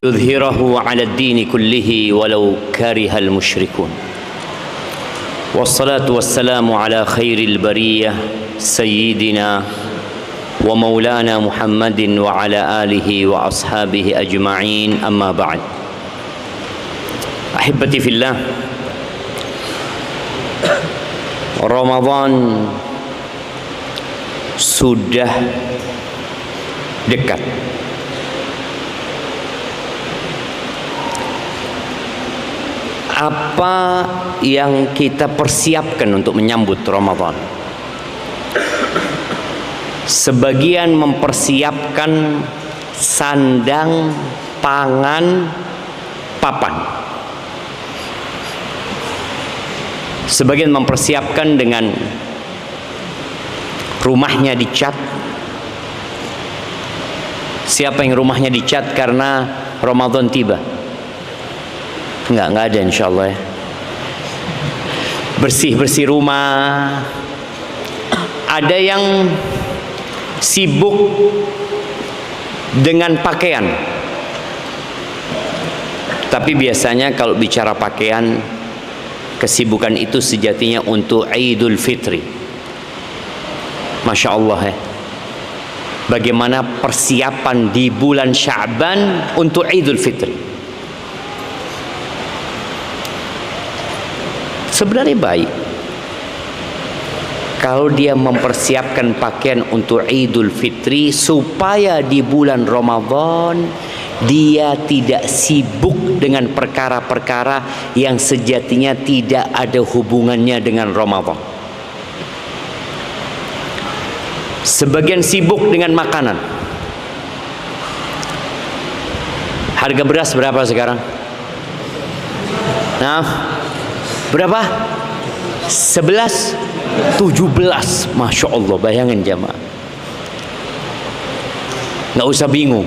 يظهره على الدين كله ولو كره المشركون والصلاة والسلام على خير البرية سيدنا ومولانا محمد وعلى آله وأصحابه أجمعين أما بعد أحبتي في الله Ramadan sudah dekat. Apa yang kita persiapkan untuk menyambut Ramadan? Sebagian mempersiapkan sandang, pangan, papan. Sebagian mempersiapkan dengan rumahnya dicat. Siapa yang rumahnya dicat karena Ramadan tiba? Enggak ada insyaallah ya. Bersih-bersih rumah. Ada yang sibuk dengan pakaian. Tapi biasanya kalau bicara pakaian, kesibukan itu sejatinya untuk Idul Fitri. Masya Allah ya. Bagaimana persiapan di bulan Sya'ban untuk Idul Fitri. Sebenarnya baik kalau dia mempersiapkan pakaian untuk Idul Fitri supaya di bulan Ramadan dia tidak sibuk dengan perkara-perkara yang sejatinya tidak ada hubungannya dengan Ramadan. Sebagian sibuk dengan makanan. Harga beras berapa sekarang? Nah, berapa? 11, 17. Masya Allah, bayangin jamaah. Nggak usah bingung.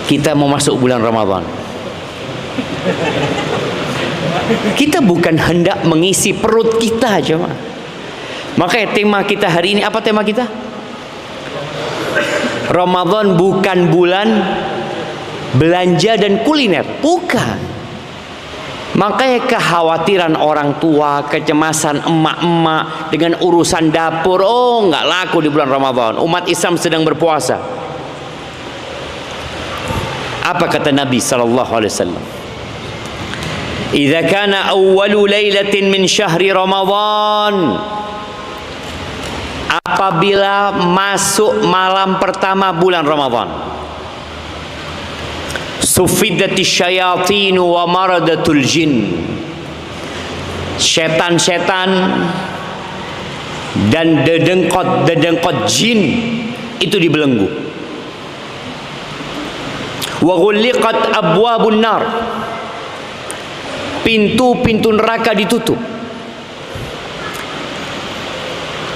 Kita mau masuk bulan Ramadan. Kita bukan hendak mengisi perut kita jemaah. Makanya tema kita hari ini, apa tema kita? Ramadan bukan bulan belanja dan kuliner. Bukan. Makanya kekhawatiran orang tua, kecemasan emak-emak dengan urusan dapur, oh nggak laku di bulan Ramadan. Umat Islam sedang berpuasa. Apa kata Nabi sallallahu alaihi wasallam? Idza kana awwalu lailatin min syahri Ramadan, apabila masuk malam pertama bulan Ramadan, sufidati syayatin wa maradatul jin, setan-setan dan dedengkot jin itu dibelenggu. Wa ghulliqat abwabun nar, pintu-pintu neraka ditutup.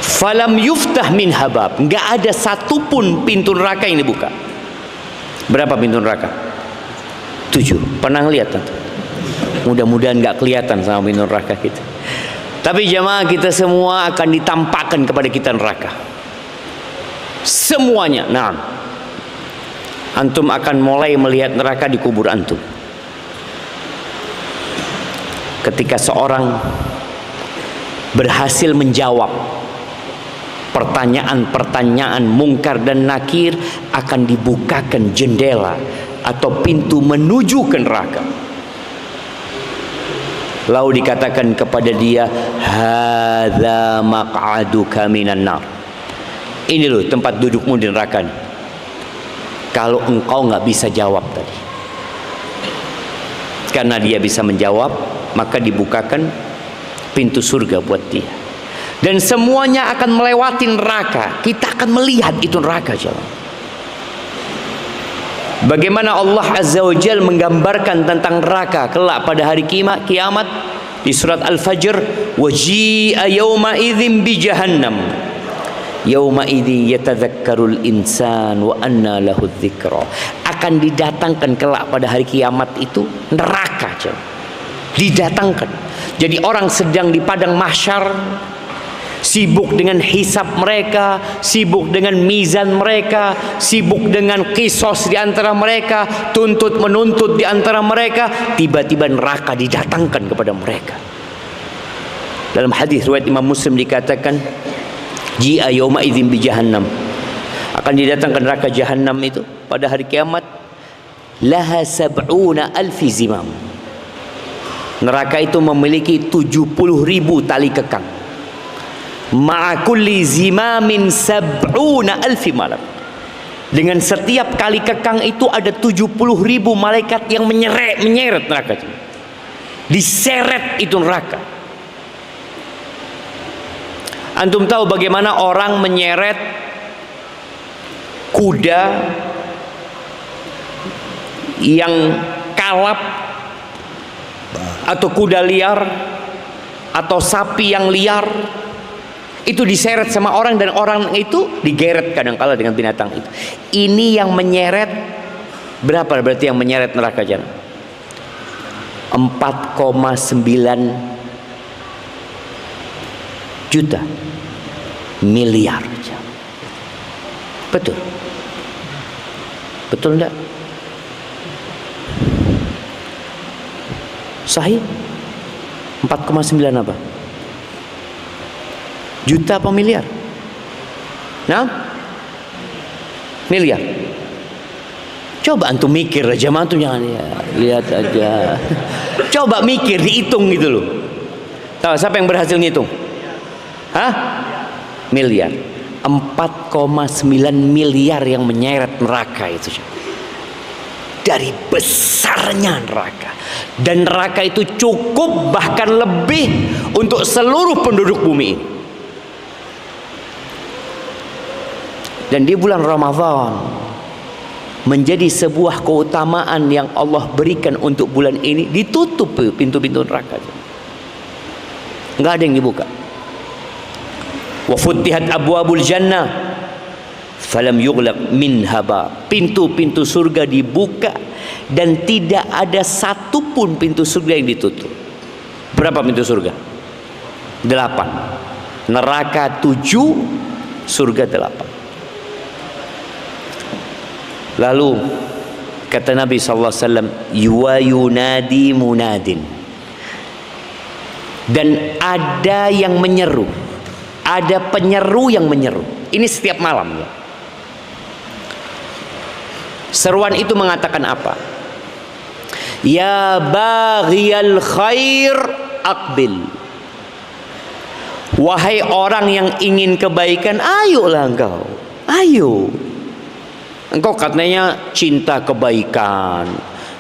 Falam yuftah min habab, enggak ada satupun pintu neraka yang dibuka. Berapa pintu neraka? 7. Pernah lihat? Mudah-mudahan nggak kelihatan sama pintu neraka kita. Tapi jamaah, kita semua akan ditampakkan kepada kita neraka. Semuanya. Nah, antum akan mulai melihat neraka di kubur antum. Ketika seorang berhasil menjawab pertanyaan-pertanyaan mungkar dan nakir, akan dibukakan jendela atau pintu menuju ke neraka. Lalu dikatakan kepada dia, hadza maq'aduka minan nar. Ini loh tempat dudukmu di neraka nih. Kalau engkau nggak bisa jawab tadi. Karena dia bisa menjawab, maka dibukakan pintu surga buat dia. Dan semuanya akan melewati neraka. Kita akan melihat itu neraka jemaah. Bagaimana Allah Azza wa Jalla menggambarkan tentang neraka kelak pada hari kiamat di surat Al-Fajr, waji'a yawma idzin bi jahannam yauma idzi yatadzakkarul insan wa anna lahu dzikra. Akan didatangkan kelak pada hari kiamat itu neraka, didatangkan. Jadi orang sedang di padang mahsyar, sibuk dengan hisab mereka, sibuk dengan mizan mereka, sibuk dengan kisos di antara mereka, tuntut menuntut di antara mereka. Tiba-tiba neraka didatangkan kepada mereka. Dalam hadis riwayat Imam Muslim dikatakan, ji'a yauma idzin bi jahannam, akan didatangkan neraka Jahannam itu pada hari kiamat, laha sab'una alfi zimam. Neraka itu memiliki 70.000 tali kekang. Ma'a kulli zimamin sab'una alfi malak. Dengan setiap kali kekang itu ada 70.000 malaikat yang menyeret neraka itu. Diseret itu neraka. Antum tahu bagaimana orang menyeret kuda yang kalap atau kuda liar atau sapi yang liar itu diseret sama orang, dan orang itu digeret kadang-kala dengan binatang itu. Ini yang menyeret berapa berarti yang menyeret neraka Jannah? 4,9 juta miliar. Betul? Betul enggak? Sahih? 4,9 apa? Juta apa miliar? Nah? Miliar. Coba antum mikir aja, antum jangan ya, lihat aja. Coba mikir, dihitung gitu loh. Tahu siapa yang berhasil ngitung? Hah? Miliar. 4,9 miliar yang menyeret neraka itu. Dari besarnya neraka. Dan neraka itu cukup bahkan lebih untuk seluruh penduduk bumi ini. Dan di bulan Ramadan menjadi sebuah keutamaan yang Allah berikan untuk bulan ini, ditutup pintu-pintu neraka. Enggak ada yang dibuka. Wa futtihat abwabul jannah falam yughlaq minha ba. Pintu-pintu surga dibuka dan tidak ada satupun pintu surga yang ditutup. Berapa pintu surga? 8. Neraka 7, surga 8. Lalu kata Nabi SAW, yunadi munadin, dan ada yang menyeru, ada penyeru yang menyeru. Ini setiap malam ya. Seruan itu mengatakan apa? Ya baghiyal khair aqbil. Wahai orang yang ingin kebaikan, ayolah engkau. Ayo. Engkau katanya cinta kebaikan,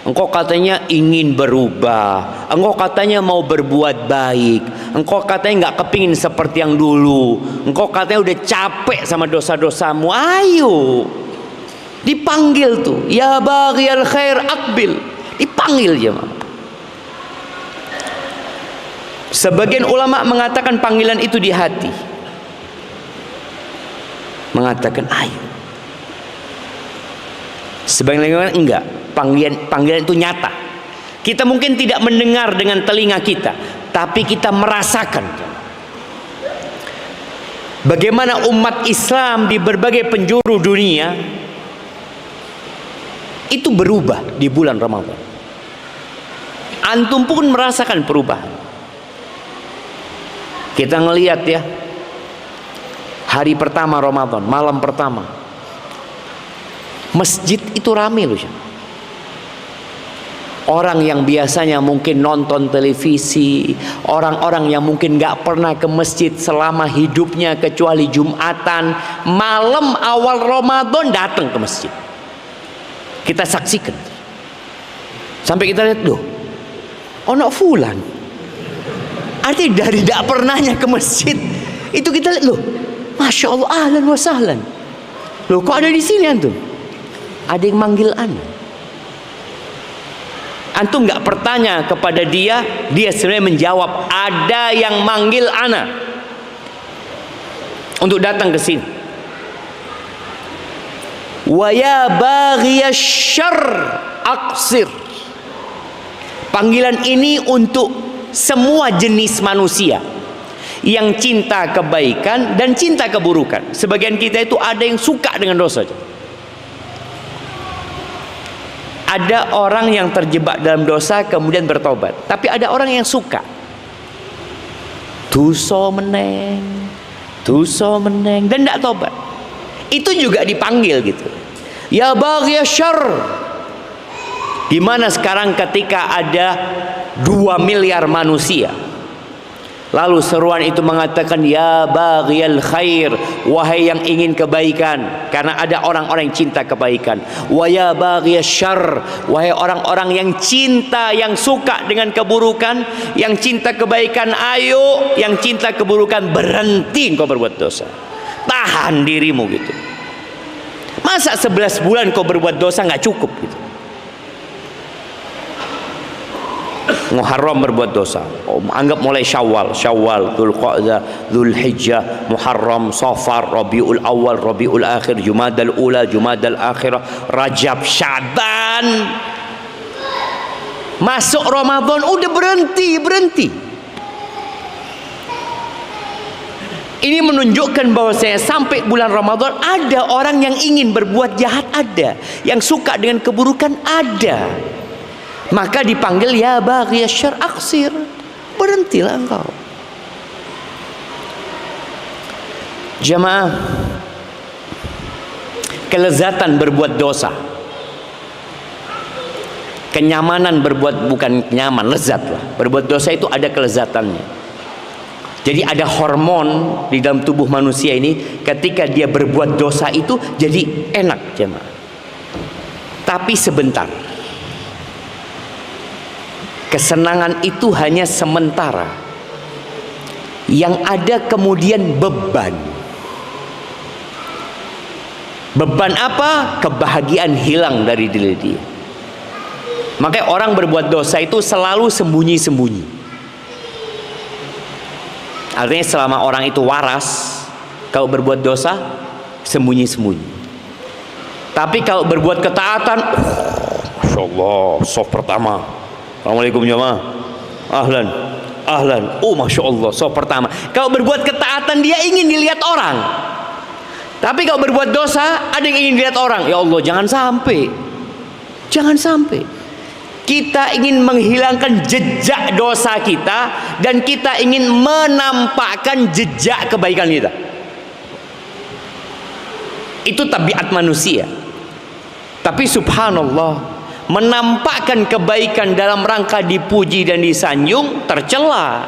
engkau katanya ingin berubah, engkau katanya mau berbuat baik, engkau katanya nggak kepingin seperti yang dulu, engkau katanya udah capek sama dosa-dosamu. Ayo, dipanggil tuh, ya baghiyal khair aqbil, dipanggil jemaah. Sebagian ulama mengatakan panggilan itu di hati, mengatakan ayo. Sebagian lagi enggak, panggilan itu nyata. Kita mungkin tidak mendengar dengan telinga kita, tapi kita merasakan bagaimana umat Islam di berbagai penjuru dunia itu berubah di bulan Ramadan. Antum pun merasakan perubahan. Kita ngelihat ya, hari pertama Ramadan, malam pertama, masjid itu ramai loh. Orang yang biasanya mungkin nonton televisi, orang-orang yang mungkin gak pernah ke masjid selama hidupnya kecuali Jumatan, malam awal Ramadan datang ke masjid. Kita saksikan. Sampai kita lihat, loh, ono fulan. Artinya dari gak pernahnya ke masjid, itu kita lihat, loh, Masya Allah, ahlan wa sahlan. Loh, kok ada di sini antum? Ada yang manggil anda. Antum nggak bertanya kepada dia, dia sebenarnya menjawab, ada yang manggil ana untuk datang ke sini. Wa ya baghiyash syarr aqsir. Panggilan ini untuk semua jenis manusia yang cinta kebaikan dan cinta keburukan. Sebagian kita itu ada yang suka dengan dosa. Ada orang yang terjebak dalam dosa kemudian bertobat, tapi ada orang yang suka dosa meneng dan tidak tobat. Itu juga dipanggil gitu, ya baghiya syarr. Gimana sekarang ketika ada 2 miliar manusia, lalu seruan itu mengatakan ya baghiyal khair, wahai yang ingin kebaikan, karena ada orang-orang yang cinta kebaikan. Wa ya baghiyasy syarr, wahai orang-orang yang cinta, yang suka dengan keburukan. Yang cinta kebaikan ayo, yang cinta keburukan berhenti engkau berbuat dosa. Tahan dirimu gitu. Masa 11 bulan kau berbuat dosa nggak cukup gitu? Muharram berbuat dosa, anggap mulai Syawal, Dzulqa'dah, Dzulhijjah, Muharram, Safar, Rabiul Awal, Rabiul Akhir, Jumadal Ula, Jumadal Akhirah, Rajab, Sya'ban, masuk Ramadan udah berhenti. Ini menunjukkan bahwasanya sampai bulan Ramadan ada orang yang ingin berbuat jahat, ada yang suka dengan keburukan, ada. Maka dipanggil ya baghiyasy syarr aqsir, berhentilah engkau. Jamaah, kelezatan berbuat dosa, kenyamanan berbuat, bukan nyaman, lezat lah. Berbuat dosa itu ada kelezatannya. Jadi ada hormon di dalam tubuh manusia ini, ketika dia berbuat dosa itu jadi enak, jemaah. Tapi sebentar. Kesenangan itu hanya sementara. Yang ada kemudian beban. Beban apa? Kebahagiaan hilang dari diri dia. Makanya orang berbuat dosa itu selalu sembunyi-sembunyi. Artinya selama orang itu waras, kalau berbuat dosa sembunyi-sembunyi. Tapi kalau berbuat ketaatan, Masya Allah, soft pertama. Assalamualaikum jamaah. Ahlan. Oh Masya Allah, soft pertama. Kalau berbuat ketaatan dia ingin dilihat orang. Tapi kalau berbuat dosa ada yang ingin dilihat orang. Ya Allah, jangan sampai. Kita ingin menghilangkan jejak dosa kita, dan kita ingin menampakkan jejak kebaikan kita. Itu tabiat manusia. Tapi subhanallah, menampakkan kebaikan dalam rangka dipuji dan disanjung tercela.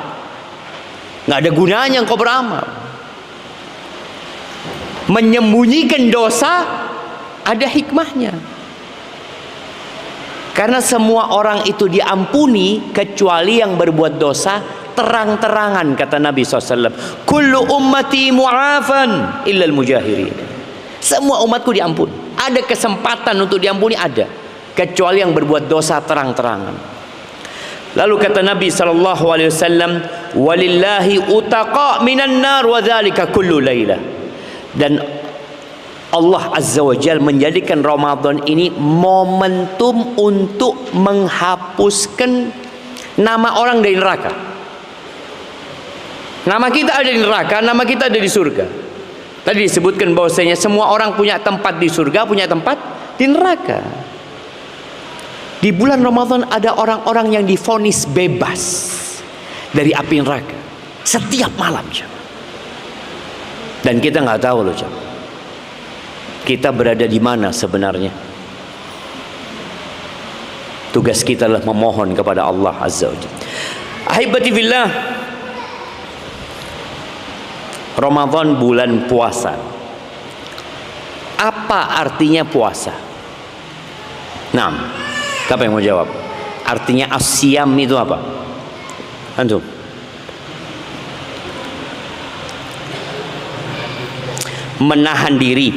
Nggak ada gunanya engkau beramal. Menyembunyikan dosa ada hikmahnya. Karena semua orang itu diampuni kecuali yang berbuat dosa terang-terangan, kata Nabi SAW. Kullu ummati mu'afan illal mujahirin. Semua umatku diampuni. Ada kesempatan untuk diampuni, ada. Kecuali yang berbuat dosa terang-terangan. Lalu kata Nabi SAW, walillahi utaqa minan nar wa dzalika kullu lailah. Dan Allah Azza wa Jalla menjadikan Ramadan ini momentum untuk menghapuskan nama orang dari neraka. Nama kita ada di neraka, nama kita ada di surga. Tadi disebutkan bahwasanya semua orang punya tempat di surga, punya tempat di neraka. Di bulan Ramadan ada orang-orang yang divonis bebas dari api neraka setiap malam, dan kita nggak tahu loh, kita berada di mana sebenarnya. Tugas kita adalah memohon kepada Allah Azza wa Jalla. Ahibati fillah, Ramadan bulan puasa. Apa artinya puasa? Nah, siapa yang mau jawab? Artinya asyam itu apa? Antum? Menahan diri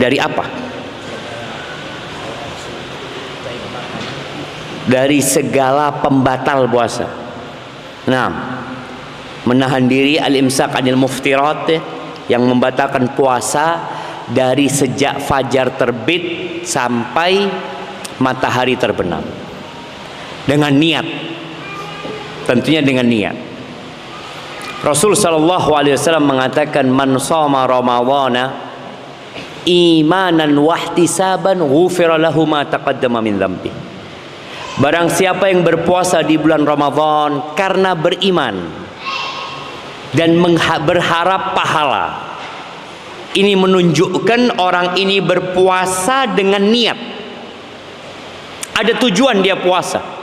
dari apa? Dari segala pembatal puasa. Nah, menahan diri, al-imsak anil muftirat, yang membatalkan puasa dari sejak fajar terbit sampai matahari terbenam, dengan niat, tentunya dengan niat. Rasul sallallahu alaihi wasallam mengatakan, man shoma ramadhana imanan wahtisaban ghufira lahu ma taqaddama min dzambi. Barang siapa yang berpuasa di bulan Ramadan karena beriman dan berharap pahala, ini menunjukkan orang ini berpuasa dengan niat, ada tujuan dia puasa.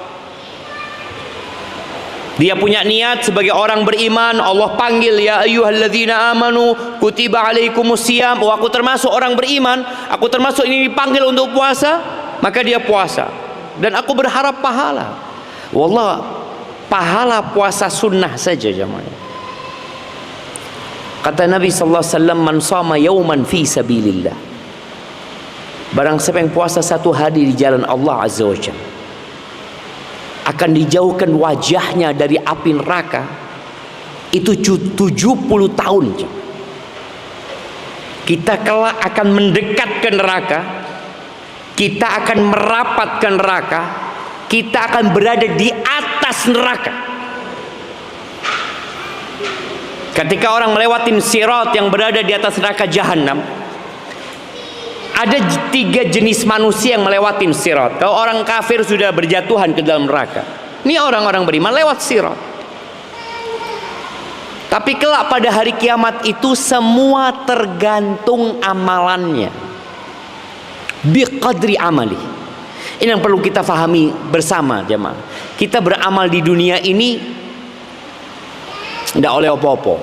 Dia punya niat sebagai orang beriman. Allah panggil, ya ayyuhalladzina amanu kutiba alaikumusiyam. Oh, aku termasuk orang beriman, aku termasuk ini dipanggil untuk puasa, maka dia puasa. Dan aku berharap pahala. Wallah, pahala puasa sunnah saja jemaah. Kata Nabi sallallahu alaihi wasallam, man shama yauman fi sabilillah. Barang siapa yang puasa satu hari di jalan Allah azza wajalla, akan dijauhkan wajahnya dari api neraka itu 70 tahun. Kita kelak akan mendekat ke neraka, kita akan merapat ke neraka, kita akan berada di atas neraka. Ketika orang melewati sirat yang berada di atas neraka jahanam, ada 3 jenis manusia yang melewati sirat. Kalau orang kafir sudah berjatuhan ke dalam neraka, ini orang-orang beriman lewat sirat. Tapi kelak pada hari kiamat itu semua tergantung amalannya, biqadri amali. Ini yang perlu kita fahami bersama jemaah. Kita beramal di dunia ini tidak oleh apa-apa.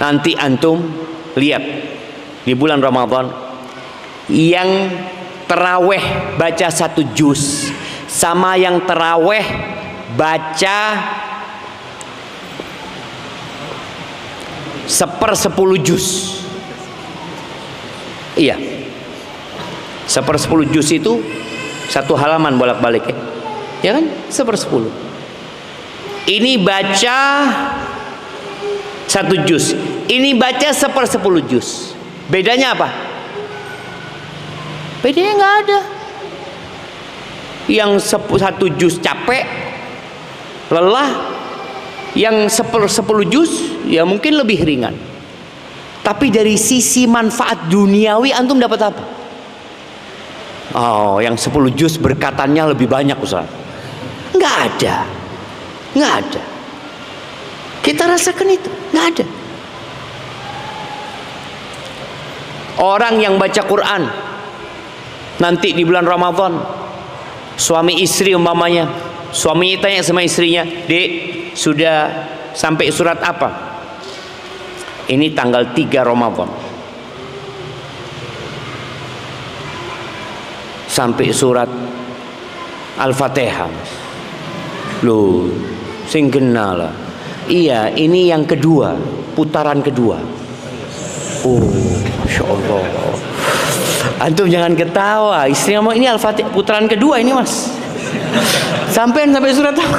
Nanti antum lihat di bulan Ramadan, yang terawih baca 1 juz sama yang terawih baca 1/10 juz. Iya, 1/10 juz itu 1 halaman bolak-balik ya, ya kan, 1/10. Ini baca 1 juz, ini baca 1/10 juz. Bedanya apa? Bedanya nggak ada. Yang 1 juz capek, lelah. Yang 1/10 juz ya mungkin lebih ringan. Tapi dari sisi manfaat duniawi antum dapat apa? Oh, yang 10 juz berkatannya lebih banyak Ustaz. Nggak ada. Nggak ada. Kita rasakan itu, nggak ada. Orang yang baca Quran nanti di bulan Ramadan, suami istri umpamanya, suaminya tanya sama istrinya, "Dek, sudah sampai surat apa?" Ini tanggal 3 Ramadan. Sampai surat Al-Fatihah. Loh, sing kenal lah. Iya, ini yang kedua, putaran kedua. Oh, Masya Allah. Antum jangan ketawa. Istri ngomong ini Al-Fatihah putaran kedua ini mas. Sampai surat apa?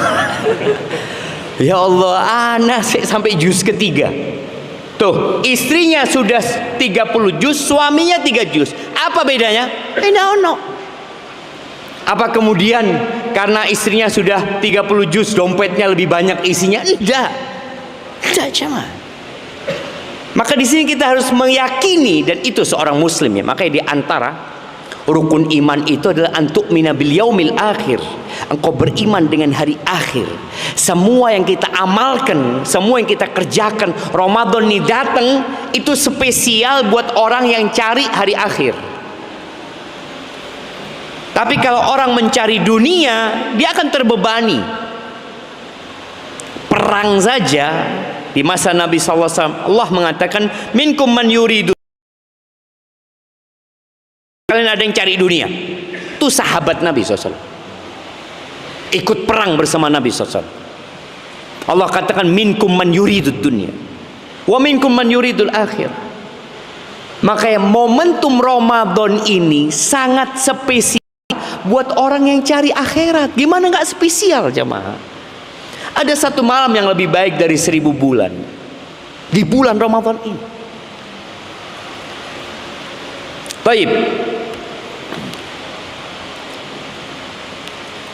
Ya Allah, anak sampai juz ketiga. Tuh, istrinya sudah 30 juz, suaminya 3 juz. Apa bedanya? Beda ono. Apa kemudian karena istrinya sudah 30 juz dompetnya lebih banyak isinya? Tidak. Tidak cuma. Maka di sini kita harus meyakini, dan itu seorang muslim ya. Makanya di antara rukun iman itu adalah antuk mina bil yaumil akhir. Engkau beriman dengan hari akhir. Semua yang kita amalkan, semua yang kita kerjakan, Ramadan ini datang itu spesial buat orang yang cari hari akhir. Tapi kalau orang mencari dunia, dia akan terbebani. Perang saja di masa Nabi SAW, Allah mengatakan, minkum man yuridu. Kalian ada yang cari dunia. Itu sahabat Nabi SAW. Ikut perang bersama Nabi SAW. Allah katakan, minkum man yuridu dunia. Wa minkum man yuridul akhir. Makanya momentum Ramadan ini sangat spesial buat orang yang cari akhirat. Gimana nggak spesial jemaah? Ada satu malam yang lebih baik dari 1000 bulan di bulan Ramadan ini. Baik.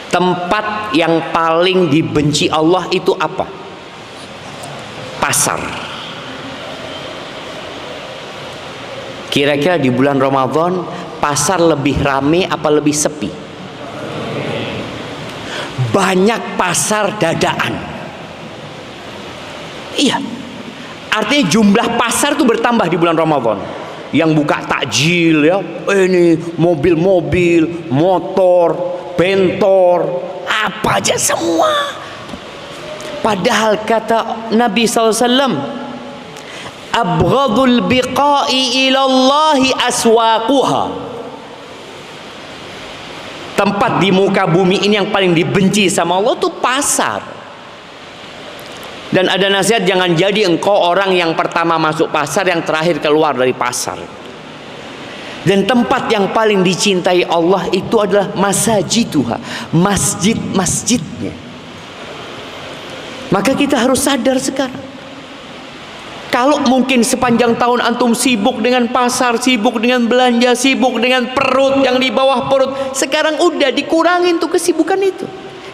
Tempat yang paling dibenci Allah itu apa? pasar. Kira-kira di bulan Ramadan pasar lebih rame apa lebih sepi? Banyak pasar dadaan. Iya. Artinya jumlah pasar itu bertambah di bulan Ramadan. Yang buka takjil ya, ini mobil-mobil, motor, bentor, apa aja semua. Padahal kata Nabi SAW, abghadul biqa'i ilallahi aswaquha. Tempat di muka bumi ini yang paling dibenci sama Allah itu pasar. Dan ada nasihat, jangan jadi engkau orang yang pertama masuk pasar, yang terakhir keluar dari pasar. Dan tempat yang paling dicintai Allah itu adalah masajiduha, masjid-masjidnya. Maka kita harus sadar sekarang. Kalau mungkin sepanjang tahun antum sibuk dengan pasar, sibuk dengan belanja, sibuk dengan perut yang di bawah perut, sekarang udah dikurangin tuh kesibukan itu.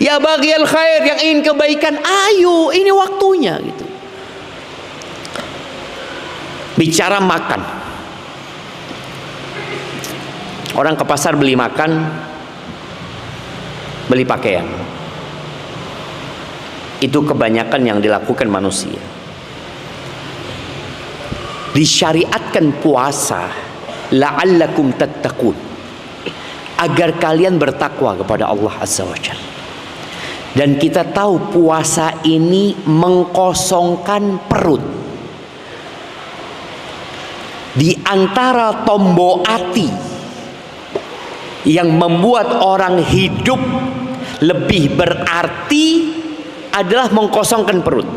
Ya baghiyal khair, yang ingin kebaikan, ayo ini waktunya gitu. Bicara makan. Orang ke pasar beli makan, beli pakaian. Itu kebanyakan yang dilakukan manusia. Disyariatkan puasa la'allakum tattaqun, agar kalian bertakwa kepada Allah Azza wa Jalla. Dan kita tahu puasa ini mengkosongkan perut. Di antara tombol hati yang membuat orang hidup lebih berarti adalah mengkosongkan perut.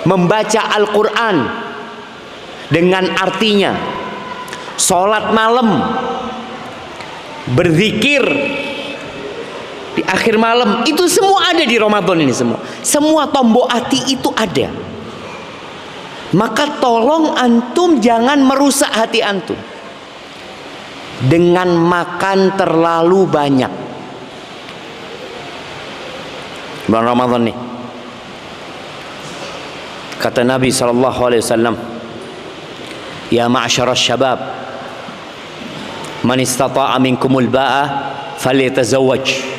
Membaca Al-Quran dengan artinya, sholat malam, berzikir di akhir malam, itu semua ada di Ramadan ini semua. Semua tombol hati itu ada. Maka tolong antum jangan merusak hati antum dengan makan terlalu banyak. Bulan Ramadan nih, kata Nabi SAW, ya ma'syarasy syabab, man istata'a minkumul ba'a falyatazawwaj.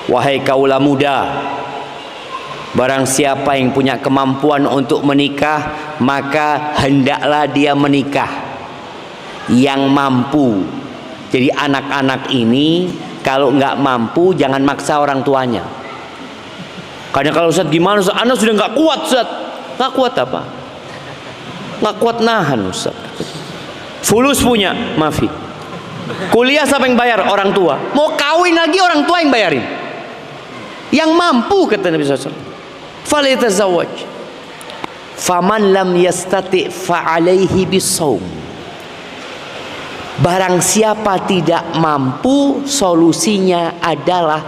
Wahai kaulah muda, barang siapa yang punya kemampuan untuk menikah, maka hendaklah dia menikah. Yang mampu. Jadi anak-anak ini kalau nggak mampu jangan maksa orang tuanya. Karena kalau Ustaz gimana Ustaz? Anak sudah nggak kuat Ustaz. Nggak kuat apa? Nggak kuat nahan Ustaz. Fulus punya, maafi. Kuliah siapa yang bayar? Orang tua. Mau kawin lagi orang tua yang bayarin. Yang mampu, kata Nabi SAW, falyatazawwaj. Faman lam yastati' fa'alaihi bisawm. Barang siapa tidak mampu, solusinya adalah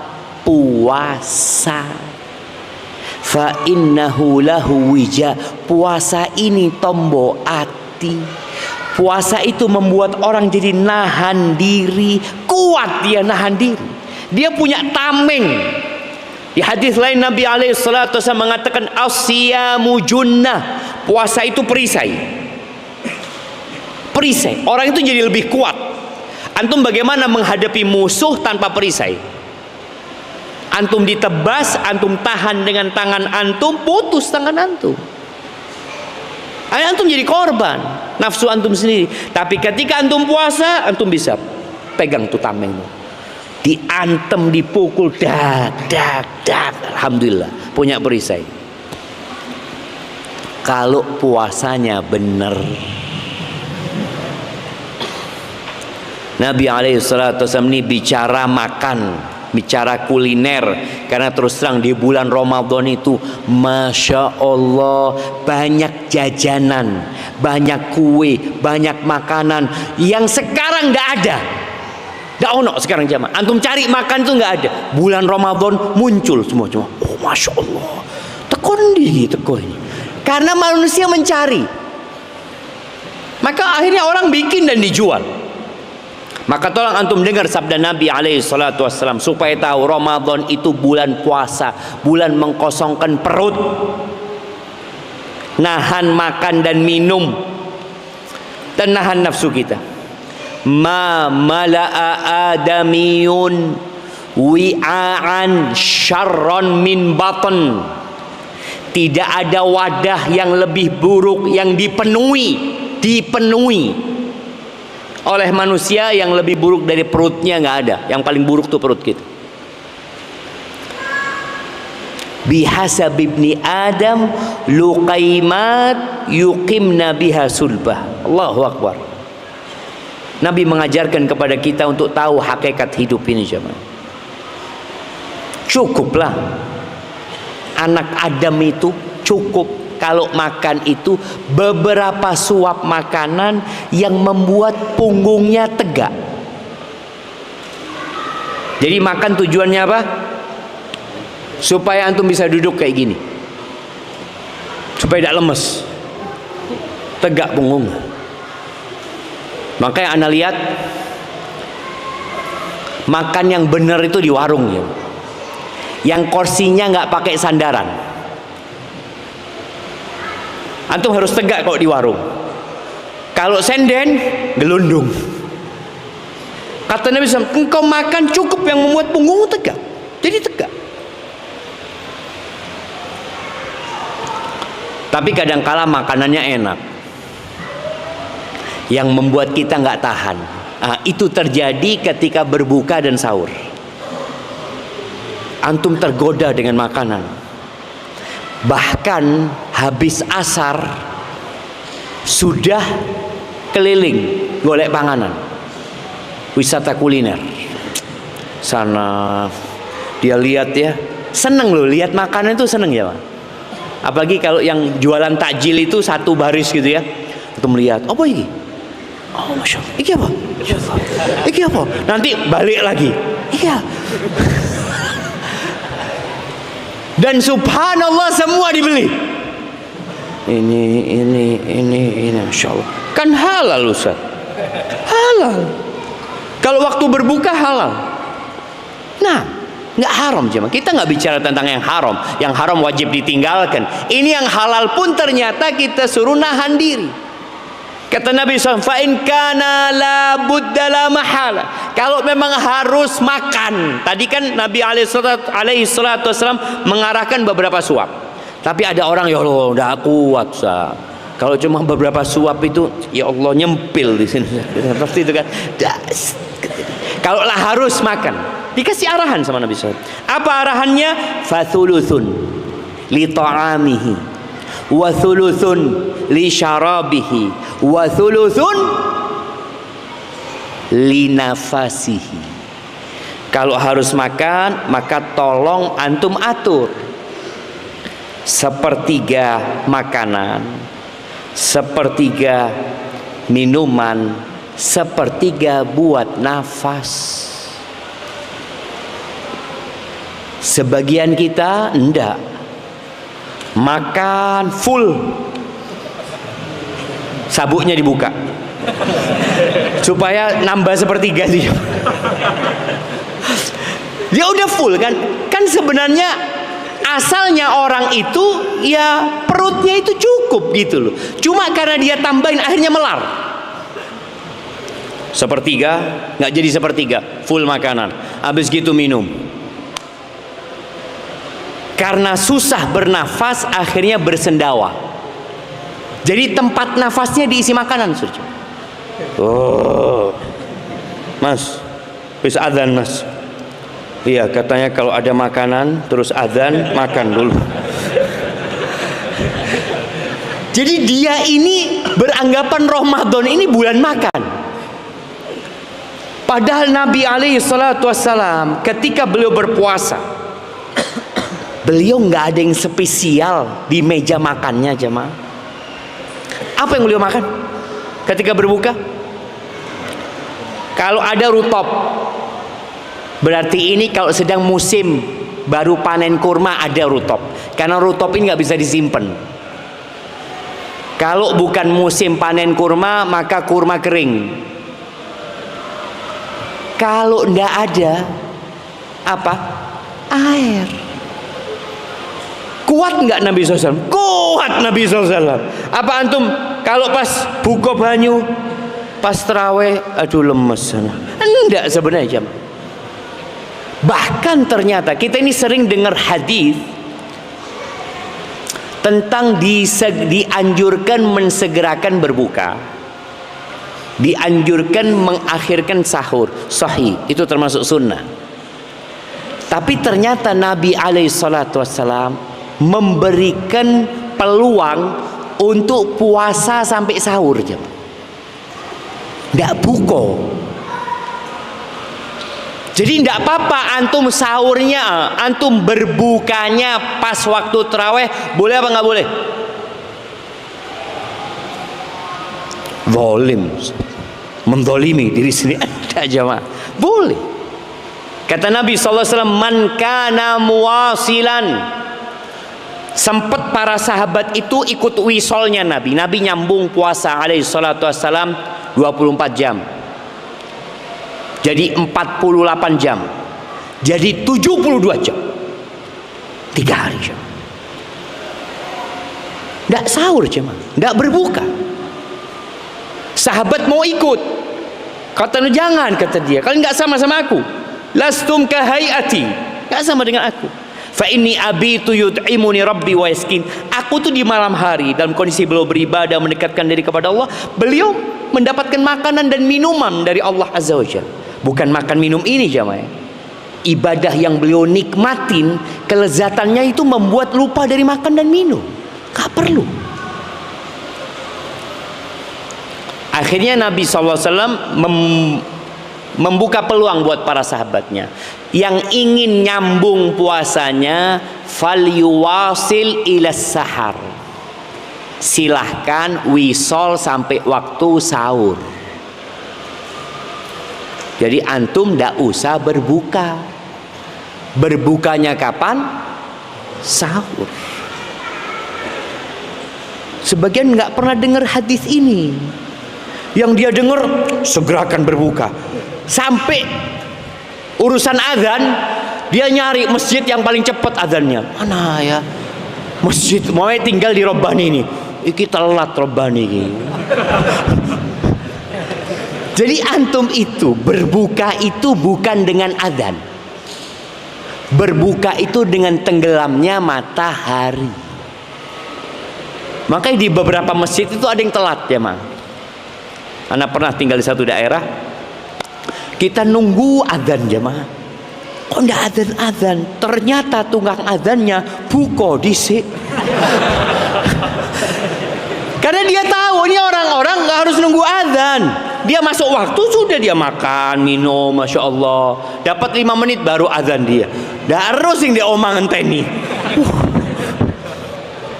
puasa. Fa innahu lahu wija. Puasa ini tombol hati. Puasa itu membuat orang jadi nahan diri, kuat dia nahan diri. Dia punya tameng. Di hadis lain Nabi SAW mengatakan as-siyamu junnah. Puasa itu perisai. Perisai. Orang itu jadi lebih kuat. Antum bagaimana menghadapi musuh tanpa perisai? Antum ditebas, antum tahan dengan tangan antum, putus tangan antum. Antum jadi korban nafsu antum sendiri. Tapi ketika antum puasa, antum bisa pegang tuh tamengmu. Diantem, dipukul, dak. Alhamdulillah punya perisai. Kalau puasanya benar. Nabi SAW ini bicara makan, bicara kuliner. Karena terus terang di bulan Ramadan itu Masya Allah banyak jajanan, banyak kue, banyak makanan yang sekarang nggak ada. Nggak ono sekarang jamaah. Antum cari makan tuh nggak ada. Bulan Ramadan muncul semua. Oh Masya Allah, tekun ini. Karena manusia mencari. Maka akhirnya orang bikin dan dijual. Maka tolong antum dengar sabda Nabi SAW supaya tahu Ramadan itu bulan puasa, bulan mengkosongkan perut. nahan makan dan minum, dan nahan nafsu kita. Ma mala'a adamiyun wi'aan syarron min batn. Tidak ada wadah yang lebih buruk yang dipenuhi oleh manusia yang lebih buruk dari perutnya, nggak ada. Yang paling buruk tuh perut kita. Bihasab ibni Adam luqaimat yuqimna biha sulbah. Allahu Akbar. Nabi mengajarkan kepada kita untuk tahu hakikat hidup ini, jemaah. Cukuplah anak Adam itu cukup kalau makan itu beberapa suap makanan yang membuat punggungnya tegak. Jadi makan tujuannya apa? Supaya antum bisa duduk kayak gini, supaya tidak lemes, tegak punggung. Makanya anda lihat makan yang benar itu di warung ya, yang kursinya nggak pakai sandaran. Antum harus tegak kalau di warung. Kalau senden, gelundung. Kata Nabi SAW, engkau makan cukup yang membuat punggungmu tegak. Jadi tegak. Tapi kadangkala makanannya enak, yang membuat kita nggak tahan. Itu terjadi ketika berbuka dan sahur. Antum tergoda dengan makanan. Bahkan habis asar sudah keliling golek panganan, wisata kuliner sana. Dia lihat ya, seneng loh lihat makanan itu, seneng ya Pak. Apalagi kalau yang jualan takjil itu satu baris gitu ya, untuk melihat apa ini, oh masya Allah, ini apa, ini apa, nanti balik lagi, iya. Dan subhanallah semua dibeli. Ini Masya Allah. Kan halal Ustaz. Halal. Kalau waktu berbuka halal. Nah, nggak haram jemaah. Kita nggak bicara tentang yang haram. Yang haram wajib ditinggalkan. Ini yang halal pun ternyata kita suruh nahan diri. Kata Nabi SAW, fa'in kana la budda la mahala. Kalau memang harus makan. Tadi kan Nabi SAW mengarahkan beberapa suap. Tapi ada orang, ya Allah, udah kuat sah. Kalau cuma beberapa suap itu, ya Allah nyempil di sini. Seperti itu kan. Kalau lah harus makan, dikasih arahan sama Nabi SAW. Apa arahannya? Fathuluthun li ta'amihi, wa thuluthun li syarabihi, wa thuluthun li nafasihi. Kalau harus makan, maka tolong antum atur. Sepertiga makanan, sepertiga minuman, sepertiga buat nafas. Sebagian kita enggak, makan full, sabuknya dibuka supaya nambah sepertiga sih. Dia udah full kan sebenarnya asalnya orang itu ya perutnya itu cukup gitu loh. Cuma karena dia tambahin akhirnya melar. Sepertiga nggak jadi sepertiga, full makanan. Habis gitu minum. Karena susah bernafas akhirnya bersendawa. Jadi tempat nafasnya diisi makanan saja. Oh, Mas, bis adzan Mas. Iya, katanya kalau ada makanan terus adzan, makan dulu. Jadi dia ini beranggapan Ramadan ini bulan makan. Padahal Nabi SAW ketika beliau berpuasa, beliau nggak ada yang spesial di meja makannya jemaah. Apa yang beliau makan ketika berbuka? Kalau ada rutop, berarti ini kalau sedang musim baru panen kurma ada rutop. Karena rutop ini nggak bisa disimpan. Kalau bukan musim panen kurma, maka kurma kering. Kalau nggak ada apa? Air. Kuat nggak Nabi SAW? Kuat Nabi SAW. Apa antum kalau pas buka banyu, pas terawih, aduh lemes sana? Enggak sebenarnya. Bahkan ternyata kita ini sering dengar hadis tentang dianjurkan mensegerakan berbuka, dianjurkan mengakhirkan sahur. Sahih, itu termasuk sunnah. Tapi ternyata Nabi SAW memberikan peluang untuk puasa sampai sahur, nggak buka. Jadi nggak apa-apa antum sahurnya, antum berbukanya pas waktu terawih, boleh apa nggak boleh? Zalim, mendolimi diri sendiri. Ada jamaah, boleh. Kata Nabi SAW, man kana muwasilan. Sempat para sahabat itu ikut wisolnya Nabi. Nabi nyambung puasa alaihi salatu wassalam 24 jam. Jadi 48 jam. Jadi 72 jam. 3 hari jam. Nggak sahur jemaah, nggak berbuka. Sahabat mau ikut. Kata jangan, kata dia. Kalian nggak sama aku. Lastum kahayati. Nggak sama dengan aku. Fa inni abitu yut'imuni rabbi wa yaskin. Aku tuh di malam hari dalam kondisi beliau beribadah mendekatkan diri kepada Allah, beliau mendapatkan makanan dan minuman dari Allah Azza wa Jalla. Bukan makan minum ini jamaah. Ibadah yang beliau nikmatin, kelezatannya itu membuat lupa dari makan dan minum. Gak perlu. Akhirnya Nabi SAW membuka peluang buat para sahabatnya yang ingin nyambung puasanya, falyuwasil ila sahar, silahkan wisol sampai waktu sahur. Jadi antum ndak usah berbuka. Berbukanya kapan? Sahur. Sebagian nggak pernah dengar hadis ini. Yang dia dengar segerakan berbuka. Sampai urusan azan, dia nyari masjid yang paling cepat azannya. Mana ya? Masjid mau tinggal di Robbani ini. Iki telat Robbani ini. Jadi antum itu berbuka itu bukan dengan azan. Berbuka itu dengan tenggelamnya matahari. Makanya di beberapa masjid itu ada yang telat ya, Mang. Anak pernah tinggal di satu daerah, kita nunggu azan jemaah. Kok nggak azan-azan? Ternyata tukang azannya buka disik. Karena dia tahu ini orang-orang nggak harus nunggu azan. Dia masuk waktu sudah dia makan, minum, masya Allah. Dapat 5 menit baru azan dia. Harus yang dia omang ngenteni.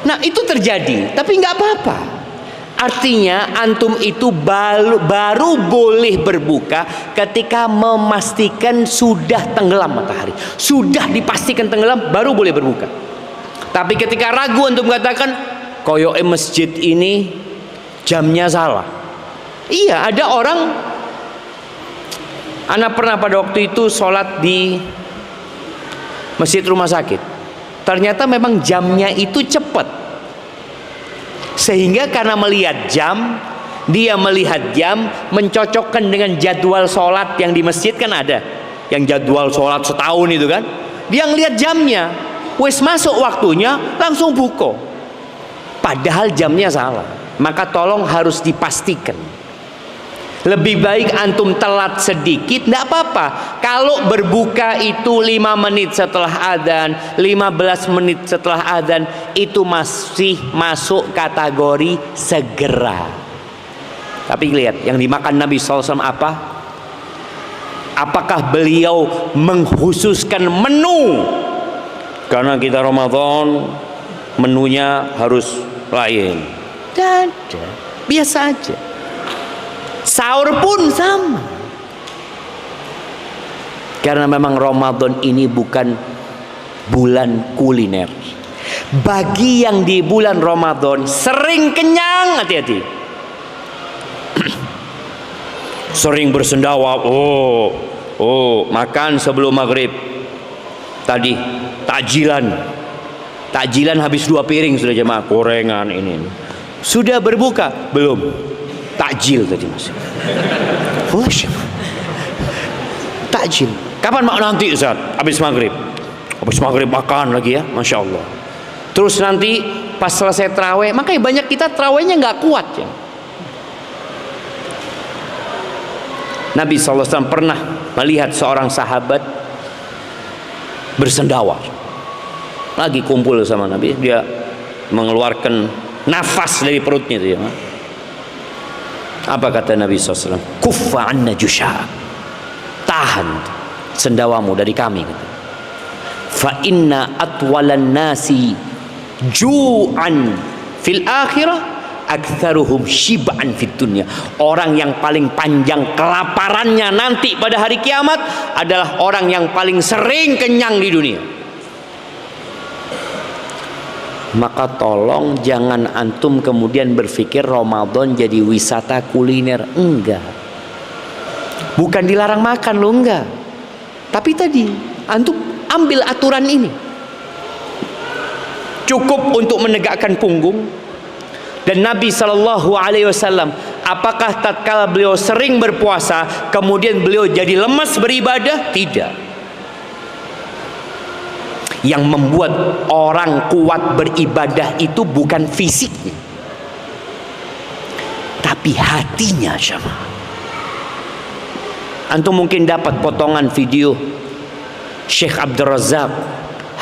Nah itu terjadi, tapi nggak apa-apa. Artinya antum itu baru boleh berbuka ketika memastikan sudah tenggelam matahari, sudah dipastikan tenggelam baru boleh berbuka. Tapi ketika ragu untuk mengatakan koyoke masjid ini jamnya salah. Iya, ada orang, anak pernah pada waktu itu sholat di masjid rumah sakit. Ternyata memang jamnya itu cepat. Sehingga karena melihat jam, dia melihat jam, mencocokkan dengan jadwal sholat yang di masjid kan ada. Yang jadwal sholat setahun itu kan. Dia ngelihat jamnya, wes masuk waktunya, langsung buka. Padahal jamnya salah. Maka tolong harus dipastikan. Lebih baik antum telat sedikit, tidak apa-apa. Kalau berbuka itu 5 menit setelah adzan, 15 menit setelah adzan, itu masih masuk kategori segera. Tapi lihat, yang dimakan Nabi SAW apa? Apakah beliau mengkhususkan menu? Karena kita Ramadan, menunya harus lain. Tidak, biasa aja. Sahur pun sama. Karena memang Ramadan ini bukan bulan kuliner. Bagi yang di bulan Ramadan sering kenyang, hati-hati. Sering bersendawa, makan sebelum maghrib. Tadi takjilan. Takjilan habis 2 piring sudah jemaah, gorengan ini. Sudah berbuka? Belum. Takjil tadi masih. Takjil. Kapan nanti Ustaz? Habis maghrib. Habis maghrib makan lagi ya, Masya Allah. Terus nanti pas selesai terawih, makanya banyak kita terawihnya nggak kuat ya. Nabi SAW pernah melihat seorang sahabat bersendawa. Lagi kumpul sama Nabi, dia mengeluarkan nafas dari perutnya itu ya. Apa kata Nabi SAW? Kuffa anna jusha. Tahan sendawamu dari kami. Fa inna atwalan nasi ju'an fil akhirah aktsaruhum shib'an fid dunya. Orang yang paling panjang kelaparannya nanti pada hari kiamat adalah orang yang paling sering kenyang di dunia. Maka tolong jangan antum kemudian berpikir Ramadan jadi wisata kuliner. Enggak. Bukan dilarang makan lo, enggak. Tapi tadi antum ambil aturan ini. Cukup untuk menegakkan punggung. Dan Nabi SAW, apakah tatkala beliau sering berpuasa kemudian beliau jadi lemas beribadah? Tidak. Yang membuat orang kuat beribadah itu bukan fisiknya, tapi hatinya. Sama antum mungkin dapat potongan video Syekh Abdul Razak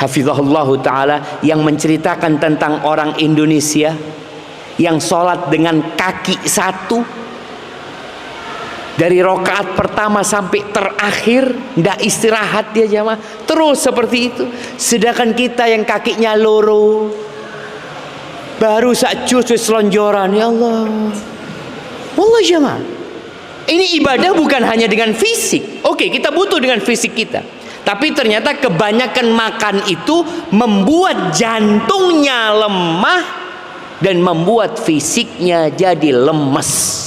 hafizahullah ta'ala yang menceritakan tentang orang Indonesia yang sholat dengan kaki satu dari rakaat pertama sampai terakhir, ndak istirahat dia jamaah, terus seperti itu. Sedangkan kita yang kakinya loro, baru sak juz selonjoran, ya Allah. Wallah jamaah, ini ibadah bukan hanya dengan fisik. Oke, kita butuh dengan fisik kita, tapi ternyata kebanyakan makan itu membuat jantungnya lemah dan membuat fisiknya jadi lemes.